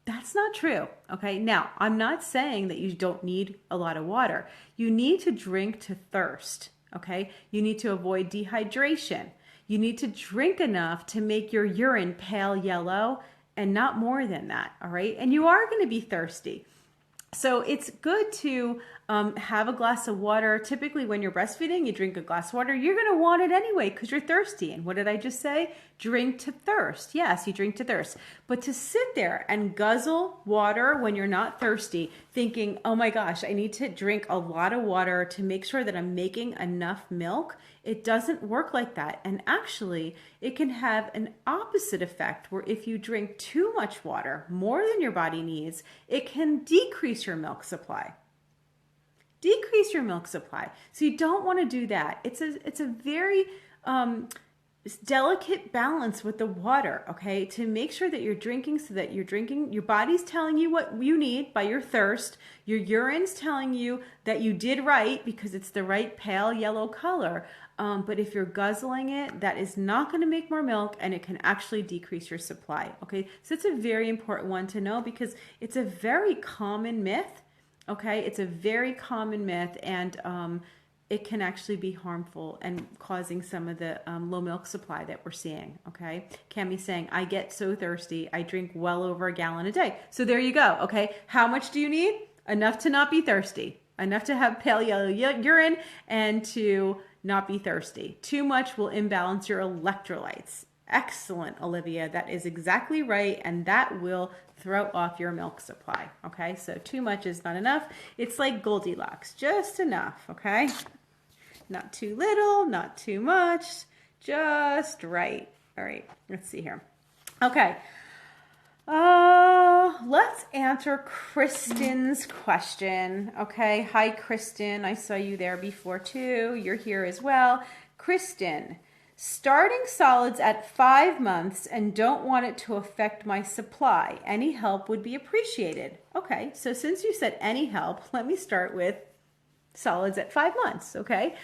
A: That's not true, okay? Now, I'm not saying that you don't need a lot of water. You need to drink to thirst, okay? You need to avoid dehydration. You need to drink enough to make your urine pale yellow and not more than that, all right? And you are going to be thirsty. So it's good to have a glass of water. Typically when you're breastfeeding, you drink a glass of water. You're going to want it anyway because you're thirsty. And what did I just say? Drink to thirst. Yes, you drink to thirst. But to sit there and guzzle water when you're not thirsty, thinking, oh my gosh, I need to drink a lot of water to make sure that I'm making enough milk, it doesn't work like that. And actually, it can have an opposite effect where if you drink too much water, more than your body needs, it can decrease your milk supply. Decrease your milk supply. So you don't want to do that. It's a very delicate balance with the water, okay? To make sure that you're drinking so that your body's telling you what you need by your thirst. Your urine's telling you that you did right because it's the right pale yellow color. But if you're guzzling it, that is not going to make more milk, and it can actually decrease your supply, okay? So it's a very important one to know because it's a very common myth, okay? It's a very common myth, and it can actually be harmful and causing some of the low milk supply that we're seeing, okay? Cammie's saying, I get so thirsty, I drink well over a gallon a day. So there you go, okay? How much do you need? Enough to not be thirsty. Enough to have pale yellow urine and to not be thirsty. Too much will imbalance your electrolytes. Excellent, Olivia. That is exactly right, and that will throw off your milk supply, okay? So too much is not enough. It's like Goldilocks, just enough, okay? Not too little, not too much, just right. All right, let's see here. Okay. Let's answer Kristen's question. Okay. Hi, Kristen. I saw you there before too. You're here as well. Kristen, starting solids at 5 months and don't want it to affect my supply. Any help would be appreciated. Okay. So since you said any help, let me start with solids at 5 months. Okay.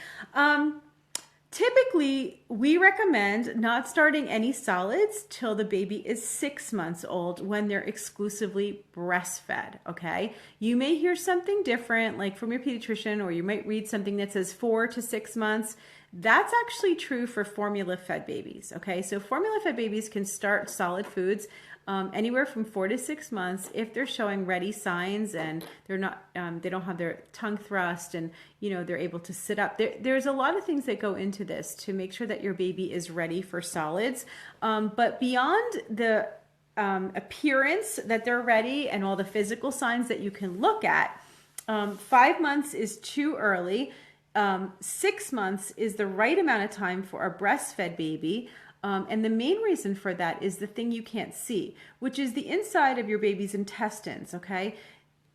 A: Typically, we recommend not starting any solids till the baby is 6 months old when they're exclusively breastfed, okay? You may hear something different, like from your pediatrician, or you might read something that says 4 to 6 months. That's actually true for formula-fed babies, okay? So formula-fed babies can start solid foods anywhere from 4 to 6 months if they're showing ready signs and they're not, they don't have their tongue thrust and, you know, they're able to sit up. There's a lot of things that go into this to make sure that your baby is ready for solids. But beyond the appearance that they're ready and all the physical signs that you can look at, 5 months is too early. 6 months is the right amount of time for a breastfed baby. And the main reason for that is the thing you can't see, which is the inside of your baby's intestines, okay?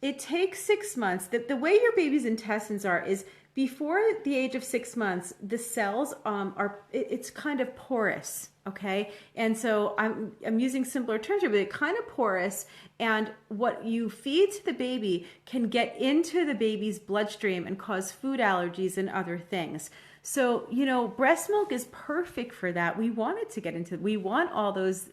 A: It takes 6 months. The way your baby's intestines are is before the age of 6 months, the cells it's kind of porous, okay? And so I'm using simpler terms here, but it's kind of porous, and what you feed to the baby can get into the baby's bloodstream and cause food allergies and other things. So, you know, breast milk is perfect for that. We want it to get into, we want all those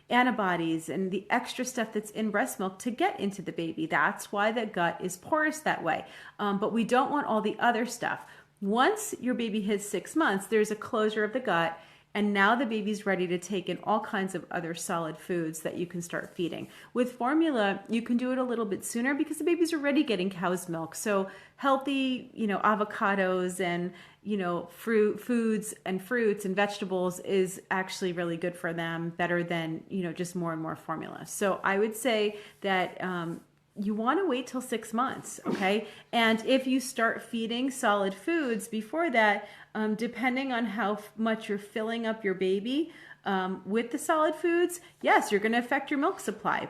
A: antibodies and the extra stuff that's in breast milk to get into the baby. That's why the gut is porous that way. But we don't want all the other stuff. Once your baby hits 6 months, there's a closure of the gut. And now the baby's ready to take in all kinds of other solid foods that you can start feeding. With formula, you can do it a little bit sooner because the baby's already getting cow's milk. So healthy, you know, avocados and, you know, foods and fruits and vegetables is actually really good for them, better than, you know, just more and more formula. So I would say that you want to wait till 6 months, okay? And if you start feeding solid foods before that, depending on how much you're filling up your baby with the solid foods, yes, you're going to affect your milk supply.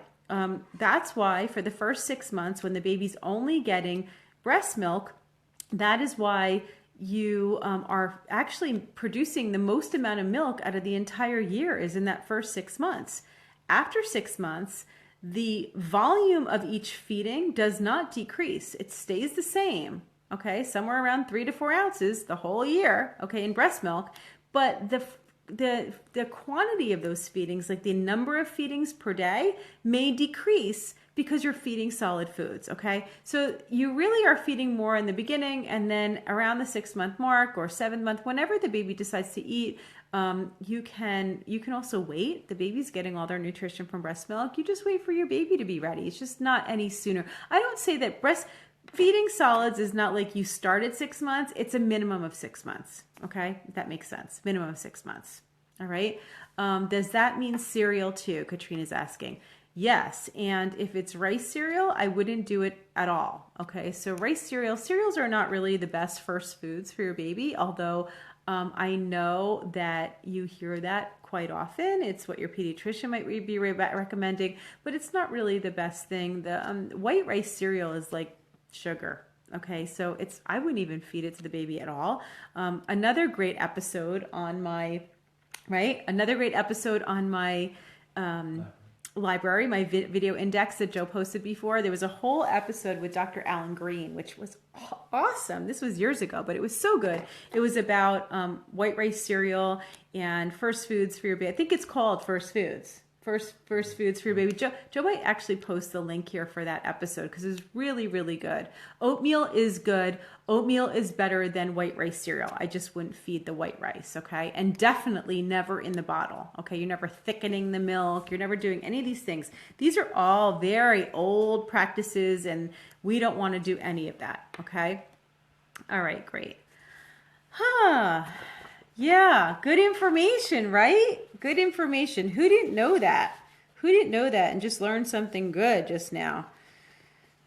A: That's why for the first 6 months, when the baby's only getting breast milk, that is why you are actually producing the most amount of milk out of the entire year is in that first 6 months. After 6 months, the volume of each feeding does not decrease. It stays the same, okay? Somewhere around 3 to 4 ounces the whole year, okay, in breast milk. But the quantity of those feedings, like the number of feedings per day, may decrease because you're feeding solid foods, okay? So you really are feeding more in the beginning, and then around the 6 month mark or 7 month, whenever the baby decides to eat, you can also wait. The baby's getting all their nutrition from breast milk. You just wait for your baby to be ready. It's just not any sooner. I don't say that breastfeeding solids is not like you start at 6 months. It's a minimum of 6 months, okay? If that makes sense. Minimum of 6 months, all right? Does that mean cereal too? Katrina's asking. Yes, and if it's rice cereal, I wouldn't do it at all, okay? So cereals are not really the best first foods for your baby, although I know that you hear that quite often. It's what your pediatrician might be recommending, but it's not really the best thing. The white rice cereal is like sugar, okay? So I wouldn't even feed it to the baby at all. Another great episode on my, library, my video index that Joe posted before. There was a whole episode with Dr. Alan Green, which was awesome. This was years ago, but it was so good. It was about white rice cereal and first foods for your baby. I think it's called First Foods. First foods for your baby. Joe might actually post the link here for that episode because it's really, really good. Oatmeal is good. Oatmeal is better than white rice cereal. I just wouldn't feed the white rice, okay? And definitely never in the bottle, okay? You're never thickening the milk. You're never doing any of these things. These are all very old practices, and we don't want to do any of that, okay? All right, great. Yeah, good information, right? Good information. Who didn't know that? Who didn't know that and just learned something good just now?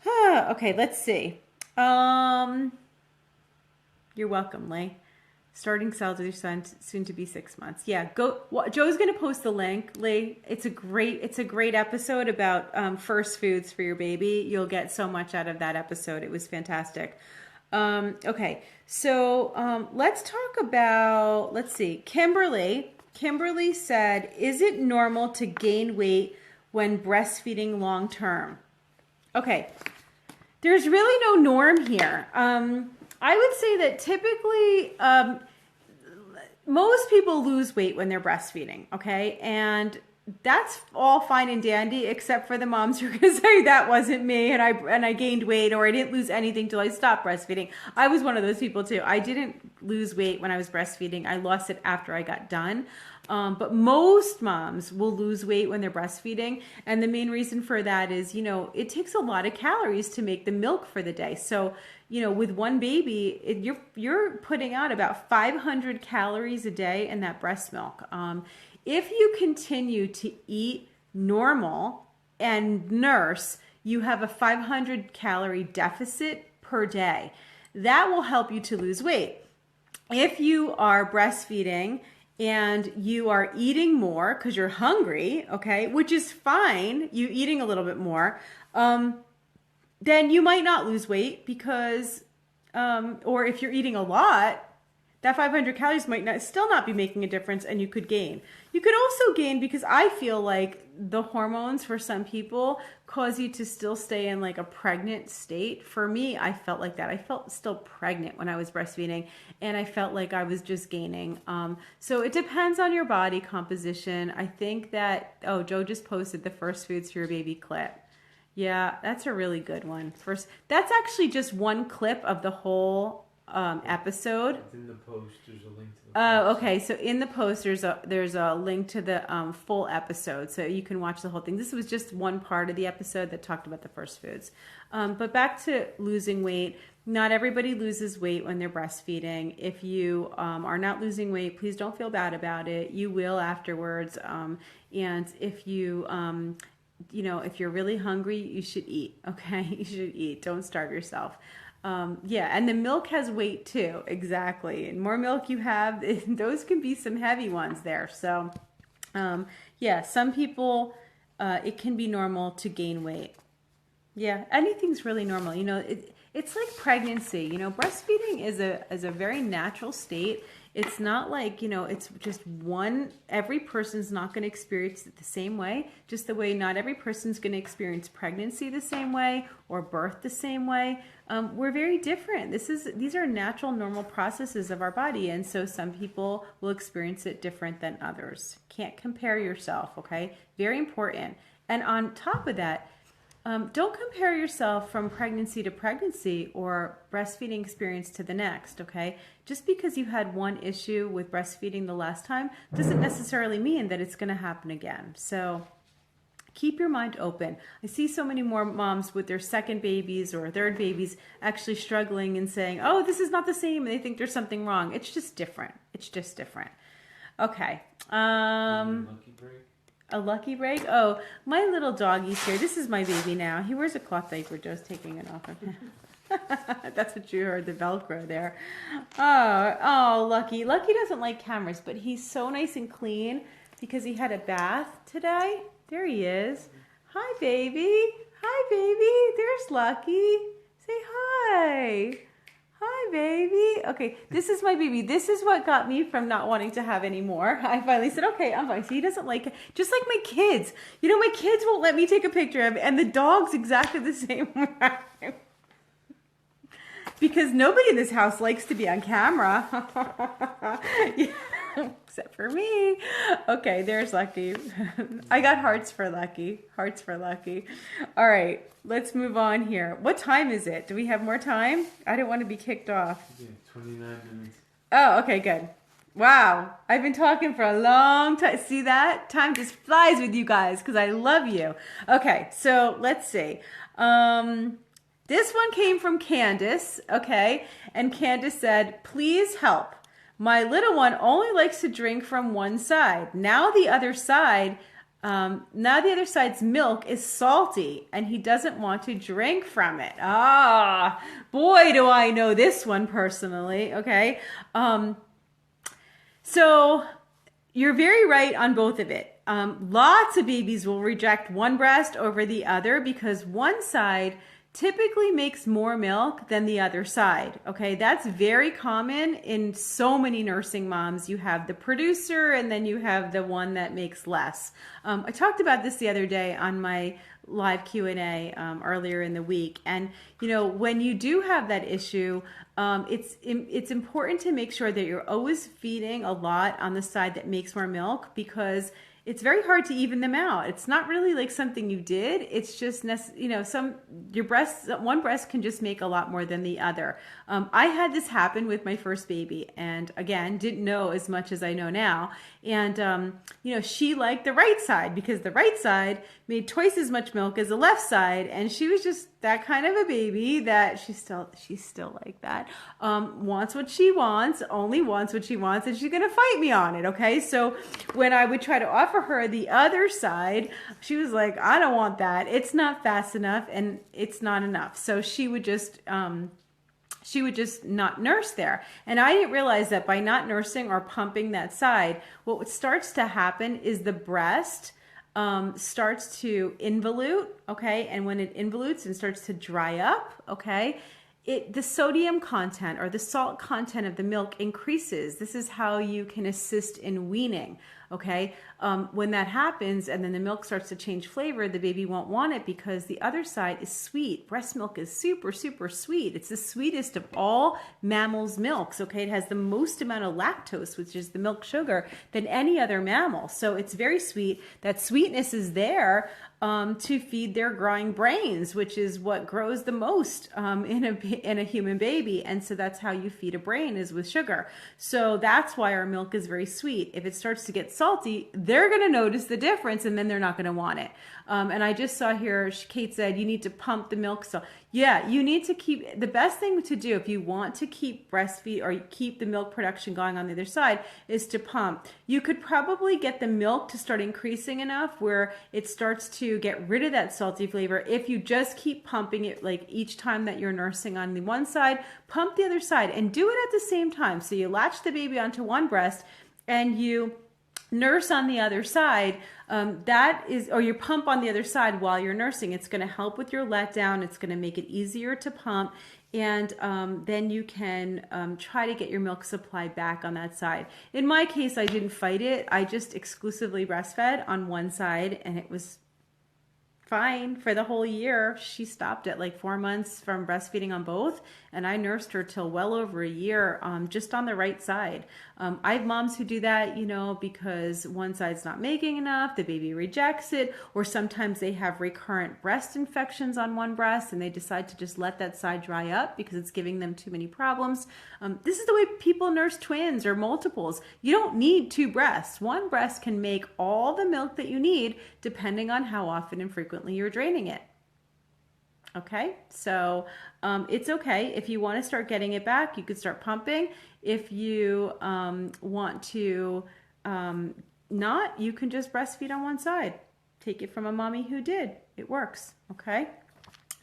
A: Okay, let's see. You're welcome, Lay. Starting cells with your son, soon to be 6 months. Yeah, go. Joe's going to post the link. Lee, it's a great episode about first foods for your baby. You'll get so much out of that episode. It was fantastic. Okay, so let's talk about. Let's see, Kimberly. Kimberly said, "Is it normal to gain weight when breastfeeding long term?" Okay, there's really no norm here. I would say that typically most people lose weight when they're breastfeeding, okay? And that's all fine and dandy, except for the moms who are going to say that wasn't me and I gained weight or I didn't lose anything till I stopped breastfeeding. I was one of those people too. I didn't lose weight when I was breastfeeding. I lost it after I got done. But most moms will lose weight when they're breastfeeding. And the main reason for that is, it takes a lot of calories to make the milk for the day. So, with one baby, you're putting out about 500 calories a day in that breast milk. If you continue to eat normal and nurse, you have a 500 calorie deficit per day. That will help you to lose weight. If you are breastfeeding and you are eating more because you're hungry, okay, which is fine, you eating a little bit more, then you might not lose weight because, or if you're eating a lot, that 500 calories might still not be making a difference and you could gain. You could also gain because I feel like the hormones for some people cause you to still stay in like a pregnant state. For me, I felt like that. I felt still pregnant when I was breastfeeding and I felt like I was just gaining. So it depends on your body composition. I think that, Joe just posted the first foods for your baby clip. Yeah, that's a really good one. That's actually just one clip of the whole episode.
B: In the post, there's a link to the post.
A: Oh, okay. So in the post, there's a link to the full episode, so you can watch the whole thing. This was just one part of the episode that talked about the first foods. But back to losing weight. Not everybody loses weight when they're breastfeeding. If you are not losing weight, please don't feel bad about it. You will afterwards. And if you if you're really hungry, you should eat. Okay, you should eat. Don't starve yourself. And the milk has weight too. Exactly. And more milk you have, those can be some heavy ones there. So, some people, it can be normal to gain weight. Yeah, anything's really normal. It's like pregnancy. Breastfeeding is a very natural state. It's not like, it's just one, every person's not going to experience it the same way, just the way not every person's going to experience pregnancy the same way or birth the same way. We're very different. These are natural, normal processes of our body. And so some people will experience it different than others. Can't compare yourself, okay? Very important. And on top of that, don't compare yourself from pregnancy to pregnancy or breastfeeding experience to the next, okay? Just because you had one issue with breastfeeding the last time doesn't necessarily mean that it's going to happen again. So keep your mind open. I see so many more moms with their second babies or third babies actually struggling and saying, oh, this is not the same, and they think there's something wrong. It's just different. It's just different. Okay.
B: Lucky break?
A: A lucky break? Oh, my little doggy's here. This is my baby now. He wears a cloth diaper. Joe's taking it off of him. That's what you heard, the Velcro there. Oh, Lucky. Lucky doesn't like cameras, but he's so nice and clean because he had a bath today. There he is. Hi, baby. Hi, baby. There's Lucky. Say hi. Hi, baby. Okay, this is my baby. This is what got me from not wanting to have any more. I finally said, okay, I'm fine. So he doesn't like it. Just like my kids. My kids won't let me take a picture of it, and the dog's exactly the same way. Because nobody in this house likes to be on camera. Except for me. Okay, there's Lucky. I got hearts for Lucky. Hearts for Lucky. All right, let's move on here. What time is it? Do we have more time? I don't want to be kicked off.
B: Yeah, 29 minutes.
A: Oh, okay, good. Wow, I've been talking for a long time. See that? Time just flies with you guys because I love you. Okay, so let's see. This one came from Candace, okay? And Candace said, please help. My little one only likes to drink from one side. Now the other side's milk is salty and he doesn't want to drink from it. Ah, boy, do I know this one personally, okay? So you're very right on both of it. Lots of babies will reject one breast over the other because one side typically makes more milk than the other side. Okay, that's very common in so many nursing moms. You have the producer and then you have the one that makes less. I talked about this the other day on my live Q&A earlier in the week. And, you know, when you do have that issue, it's important to make sure that you're always feeding a lot on the side that makes more milk, because it's very hard to even them out. It's not really like something you did. It's just, you know, one breast can just make a lot more than the other. I had this happen with my first baby, and again, didn't know as much as I know now. And, you know, she liked the right side because the right side made twice as much milk as the left side. And she was just that kind of a baby that she's still like that. Wants what she wants, only wants what she wants, and she's going to fight me on it. Okay. So when I would try to offer her the other side, she was like, I don't want that. It's not fast enough and it's not enough. So she would just not nurse there. And I didn't realize that by not nursing or pumping that side, what starts to happen is the breast starts to involute, okay? And when it involutes and starts to dry up, okay, the sodium content or the salt content of the milk increases. This is how you can assist in weaning, okay? When that happens and then the milk starts to change flavor, the baby won't want it because the other side is sweet. Breast milk is super, super sweet. It's the sweetest of all mammals' milks, okay? It has the most amount of lactose, which is the milk sugar, than any other mammal. So it's very sweet. That sweetness is there to feed their growing brains, which is what grows the most in a human baby. And so that's how you feed a brain, is with sugar. So that's why our milk is very sweet. If it starts to get salty, they're going to notice the difference and then they're not going to want it. And I just saw here, Kate said, you need to pump the milk. So yeah, you need to keep, the best thing to do if you want to keep breastfeed or keep the milk production going on the other side is to pump. You could probably get the milk to start increasing enough where it starts to get rid of that salty flavor. If you just keep pumping it, like each time that you're nursing on the one side, pump the other side and do it at the same time. So you latch the baby onto one breast and you nurse on the other side, or you pump on the other side while you're nursing. It's going to help with your letdown. It's going to make it easier to pump. And then you can try to get your milk supply back on that side. In my case, I didn't fight it. I just exclusively breastfed on one side, and it was fine for the whole year. She stopped at like 4 months from breastfeeding on both, and I nursed her till well over a year just on the right side. I have moms who do that, you know, because one side's not making enough, the baby rejects it, or sometimes they have recurrent breast infections on one breast and they decide to just let that side dry up because it's giving them too many problems. This is the way people nurse twins or multiples. You don't need two breasts. One breast can make all the milk that you need depending on how often and frequently you're draining it. Okay, so it's okay. If you want to start getting it back, you could start pumping. If you want to not, you can just breastfeed on one side. Take it from a mommy who did. It works, okay?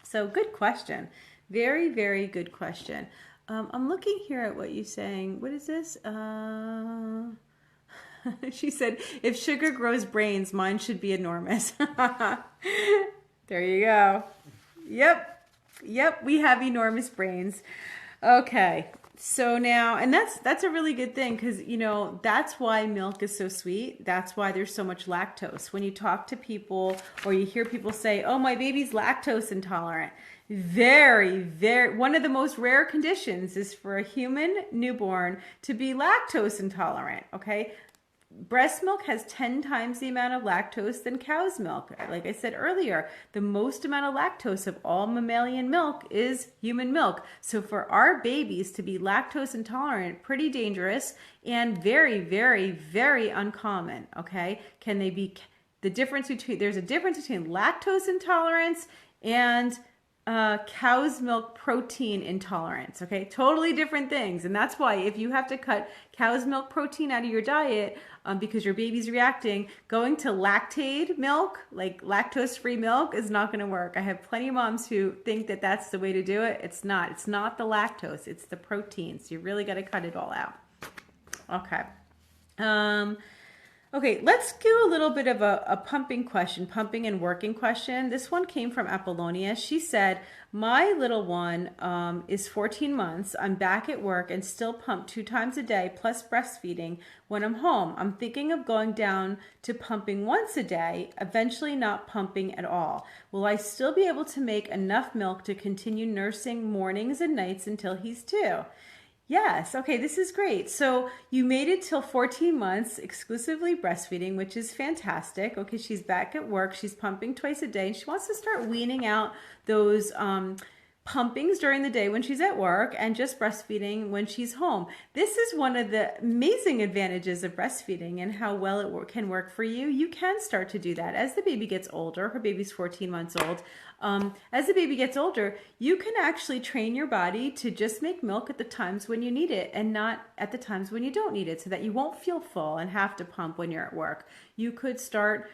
A: So good question. Very, very good question. I'm looking here at what you're saying. What is this? She said, if sugar grows brains, mine should be enormous. There you go. Yep, we have enormous brains. Okay, so now, and that's a really good thing because, you know, that's why milk is so sweet. That's why there's so much lactose. When you talk to people or you hear people say, oh, my baby's lactose intolerant, very, very, one of the most rare conditions is for a human newborn to be lactose intolerant, okay? Breast milk has 10 times the amount of lactose than cow's milk. Like I said earlier, the most amount of lactose of all mammalian milk is human milk. So for our babies to be lactose intolerant, pretty dangerous and very, very, very uncommon, okay? Can they be, there's a difference between lactose intolerance and cow's milk protein intolerance, okay? Totally different things. And that's why if you have to cut cow's milk protein out of your diet because your baby's reacting, going to lactate milk, like lactose-free milk, is not going to work. I have plenty of moms who think that that's the way to do it. It's not. It's not the lactose. It's the proteins. You really got to cut it all out. Okay. Um, Okay, let's do a little bit of a pumping question, pumping and working question. This one came from Apollonia. She said, my little one is 14 months. I'm back at work and still pump 2 times a day plus breastfeeding when I'm home. I'm thinking of going down to pumping once a day, eventually not pumping at all. Will I still be able to make enough milk to continue nursing mornings and nights until he's 2? Yes. Okay, this is great. So you made it till 14 months exclusively breastfeeding, which is fantastic. Okay, she's back at work. She's pumping twice a day. She wants to start weaning out those pumpings during the day when she's at work and just breastfeeding when she's home. This is one of the amazing advantages of breastfeeding and how well it can work for you. You can start to do that as the baby gets older. Her baby's 14 months old. As the baby gets older, you can actually train your body to just make milk at the times when you need it and not at the times when you don't need it, so that you won't feel full and have to pump when you're at work. You could start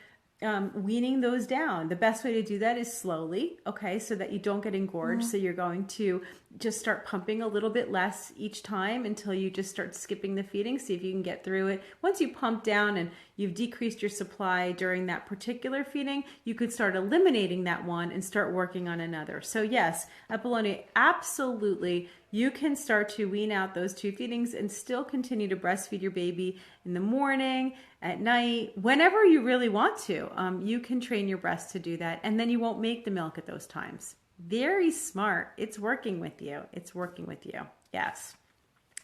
A: weaning those down. The best way to do that is slowly, okay, so that you don't get engorged. So you're going to just start pumping a little bit less each time until you just start skipping the feeding. See if you can get through it. Once you pump down and you've decreased your supply during that particular feeding, you could start eliminating that one and start working on another. So yes, Apollonia, absolutely, you can start to wean out those 2 feedings and still continue to breastfeed your baby in the morning, at night, whenever you really want to. You can train your breast to do that, and then you won't make the milk at those times. Very smart. It's working with you. It's working with you. Yes.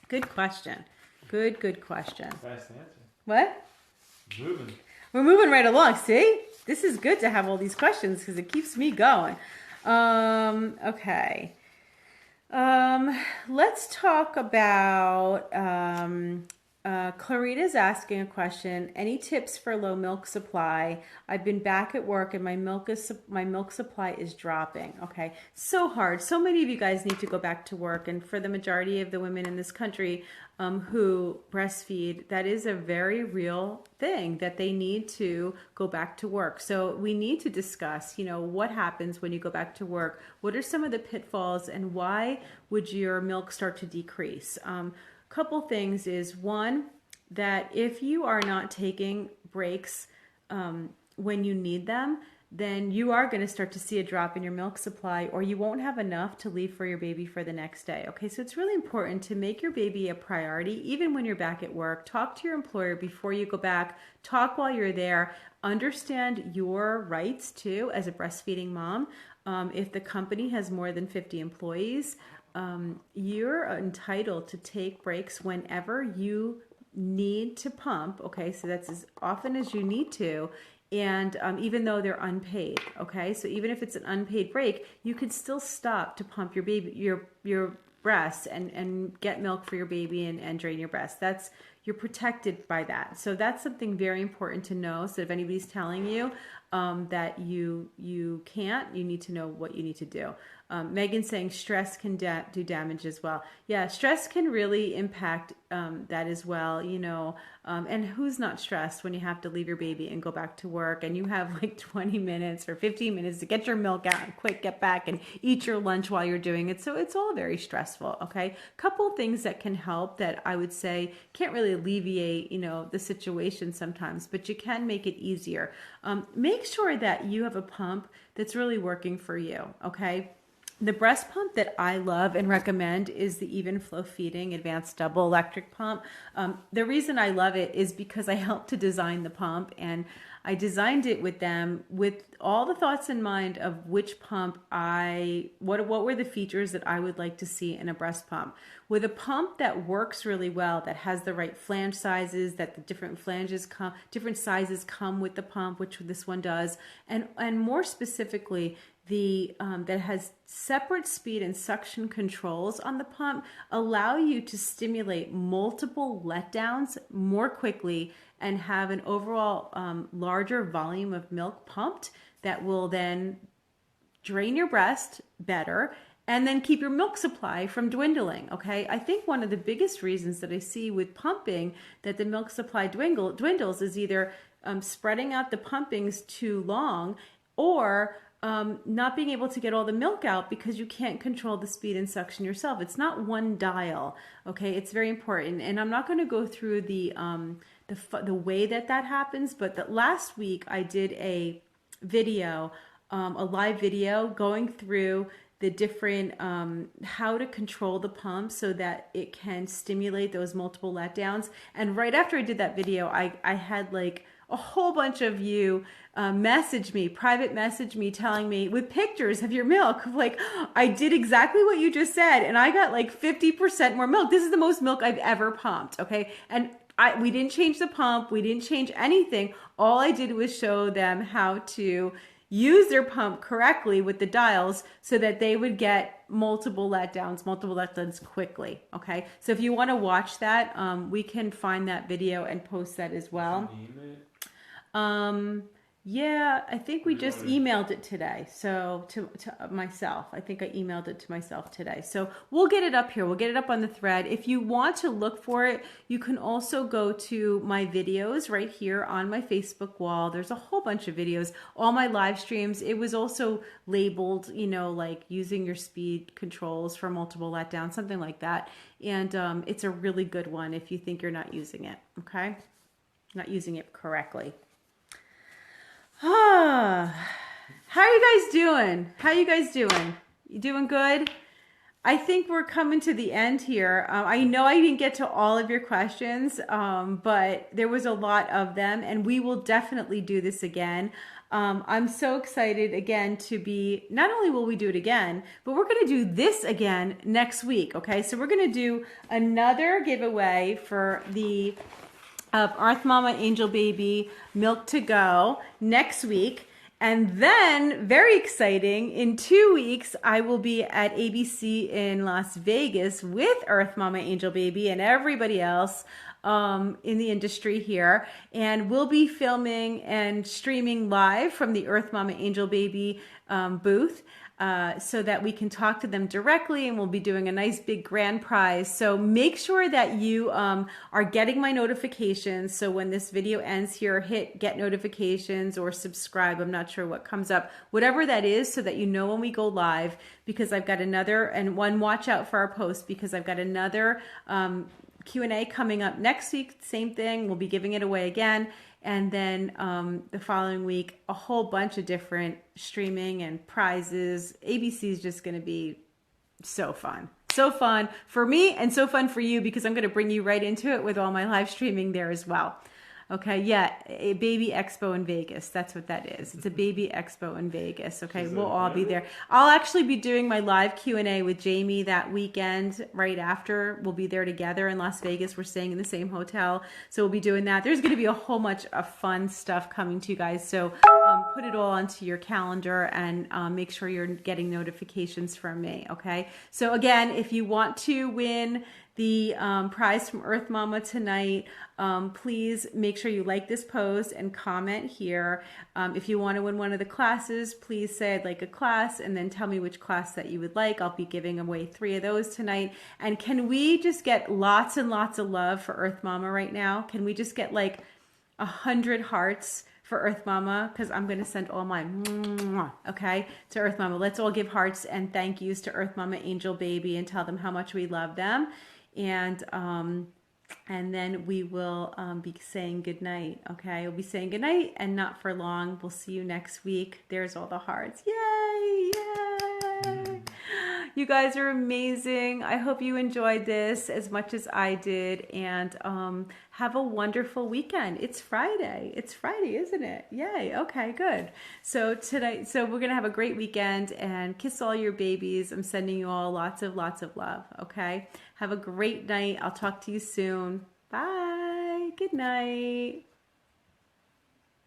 A: Good question. Good question.
B: Fast answer.
A: What?
B: Moving.
A: We're moving right along. See? This is good to have all these questions because it keeps me going. Okay. Let's talk about Clarita's asking a question. Any tips for low milk supply? I've been back at work and my milk supply is dropping. Okay, so hard. So many of you guys need to go back to work, and for the majority of the women in this country who breastfeed, that is a very real thing, that they need to go back to work. So we need to discuss, what happens when you go back to work. What are some of the pitfalls, and why would your milk start to decrease? Couple things is, one, that if you are not taking breaks when you need them, then you are going to start to see a drop in your milk supply, or you won't have enough to leave for your baby for the next day. Okay, so it's really important to make your baby a priority, even when you're back at work. Talk to your employer before you go back. Talk while you're there. Understand your rights too as a breastfeeding mom. If the company has more than 50 employees, you're entitled to take breaks whenever you need to pump. Okay, so that's as often as you need to. And even though they're unpaid, okay, so even if it's an unpaid break, you could still stop to pump your baby, your breasts, and get milk for your baby and drain your breast. You're protected by that. So that's something very important to know. So if anybody's telling you that you can't, you need to know what you need to do. Megan's saying stress can do damage as well. Yeah, stress can really impact that as well, and who's not stressed when you have to leave your baby and go back to work and you have like 20 minutes or 15 minutes to get your milk out and quick get back and eat your lunch while you're doing it. So it's all very stressful, okay? Couple things that can help that I would say can't really alleviate, the situation sometimes, but you can make it easier. Make sure that you have a pump that's really working for you, okay? The breast pump that I love and recommend is the Even Flow Feeding Advanced Double Electric Pump. The reason I love it is because I helped to design the pump, and I designed it with them with all the thoughts in mind of which pump what were the features that I would like to see in a breast pump. With a pump that works really well, that has the right flange sizes, that the different sizes come with the pump, which this one does, and more specifically, that has separate speed and suction controls on the pump, allow you to stimulate multiple letdowns more quickly and have an overall larger volume of milk pumped that will then drain your breast better and then keep your milk supply from dwindling, okay? I think one of the biggest reasons that I see with pumping that the milk supply dwindles is either spreading out the pumpings too long, or not being able to get all the milk out because you can't control the speed and suction yourself. It's not one dial, okay? It's very important. And I'm not going to go through the the way that happens. But last week I did a video, a live video going through the different how to control the pump so that it can stimulate those multiple letdowns. And right after I did that video, I had like a whole bunch of you private message me, telling me with pictures of your milk, like, I did exactly what you just said, and I got like 50% more milk. This is the most milk I've ever pumped, okay? And we didn't change the pump, we didn't change anything. All I did was show them how to use their pump correctly with the dials so that they would get multiple letdowns quickly, okay? So if you want to watch that, we can find that video and post that as well. Yeah, I think we just emailed it today. So to myself, I think I emailed it to myself today. So we'll get it up here. We'll get it up on the thread. If you want to look for it, you can also go to my videos right here on my Facebook wall. There's a whole bunch of videos, all my live streams. It was also labeled, you know, like using your speed controls for multiple letdowns, something like that. And it's a really good one if you think you're not using it, okay? Not using it correctly. How are you guys doing? How you guys doing? You doing good? I think we're coming to the end here. I know I didn't get to all of your questions, but there was a lot of them, and we will definitely do this again. I'm so excited again to be, not only will we do it again, but we're going to do this again next week. Okay, so we're going to do another giveaway for the Earth Mama Angel Baby Milk to Go next week. And then, very exciting, in 2 weeks, I will be at ABC in Las Vegas with Earth Mama Angel Baby and everybody else in the industry here. And we'll be filming and streaming live from the Earth Mama Angel Baby booth. So that we can talk to them directly, and we'll be doing a nice big grand prize. So make sure that you are getting my notifications. So when this video ends here, hit get notifications or subscribe. I'm not sure what comes up, whatever that is, so that you know when we go live, because I've got another, and watch out for our post, because I've got another Q&A coming up next week. Same thing, we'll be giving it away again. And then the following week, a whole bunch of different streaming and prizes. ABC is just going to be so fun. So fun for me and so fun for you, because I'm going to bring you right into it with all my live streaming there as well. Okay, yeah, a baby expo in Vegas. That's what that is. It's a baby expo in Vegas. Okay, we'll all be there. I'll actually be doing my live Q&A with Jamie that weekend right after. We'll be there together in Las Vegas. We're staying in the same hotel, so we'll be doing that. There's going to be a whole bunch of fun stuff coming to you guys, so put it all onto your calendar and make sure you're getting notifications from me, okay? So again, if you want to win the prize from Earth Mama tonight, please make sure you like this post and comment here. If you want to win one of the classes, please say I'd like a class, and then tell me which class that you would like. I'll be giving away 3 of those tonight. And can we just get lots and lots of love for Earth Mama right now? Can we just get like 100 hearts for Earth Mama? Because I'm going to send all mine, okay, to Earth Mama. Let's all give hearts and thank yous to Earth Mama Angel Baby and tell them how much we love them. And then we will be saying goodnight, okay? We'll be saying goodnight, and not for long. We'll see you next week. There's all the hearts. Yay! Yay! You guys are amazing. I hope you enjoyed this as much as I did, and have a wonderful weekend. It's Friday. It's Friday, isn't it? Yay. Okay, good. So tonight, we're going to have a great weekend, and kiss all your babies. I'm sending you all lots of love, okay? Have a great night. I'll talk to you soon. Bye. Good night.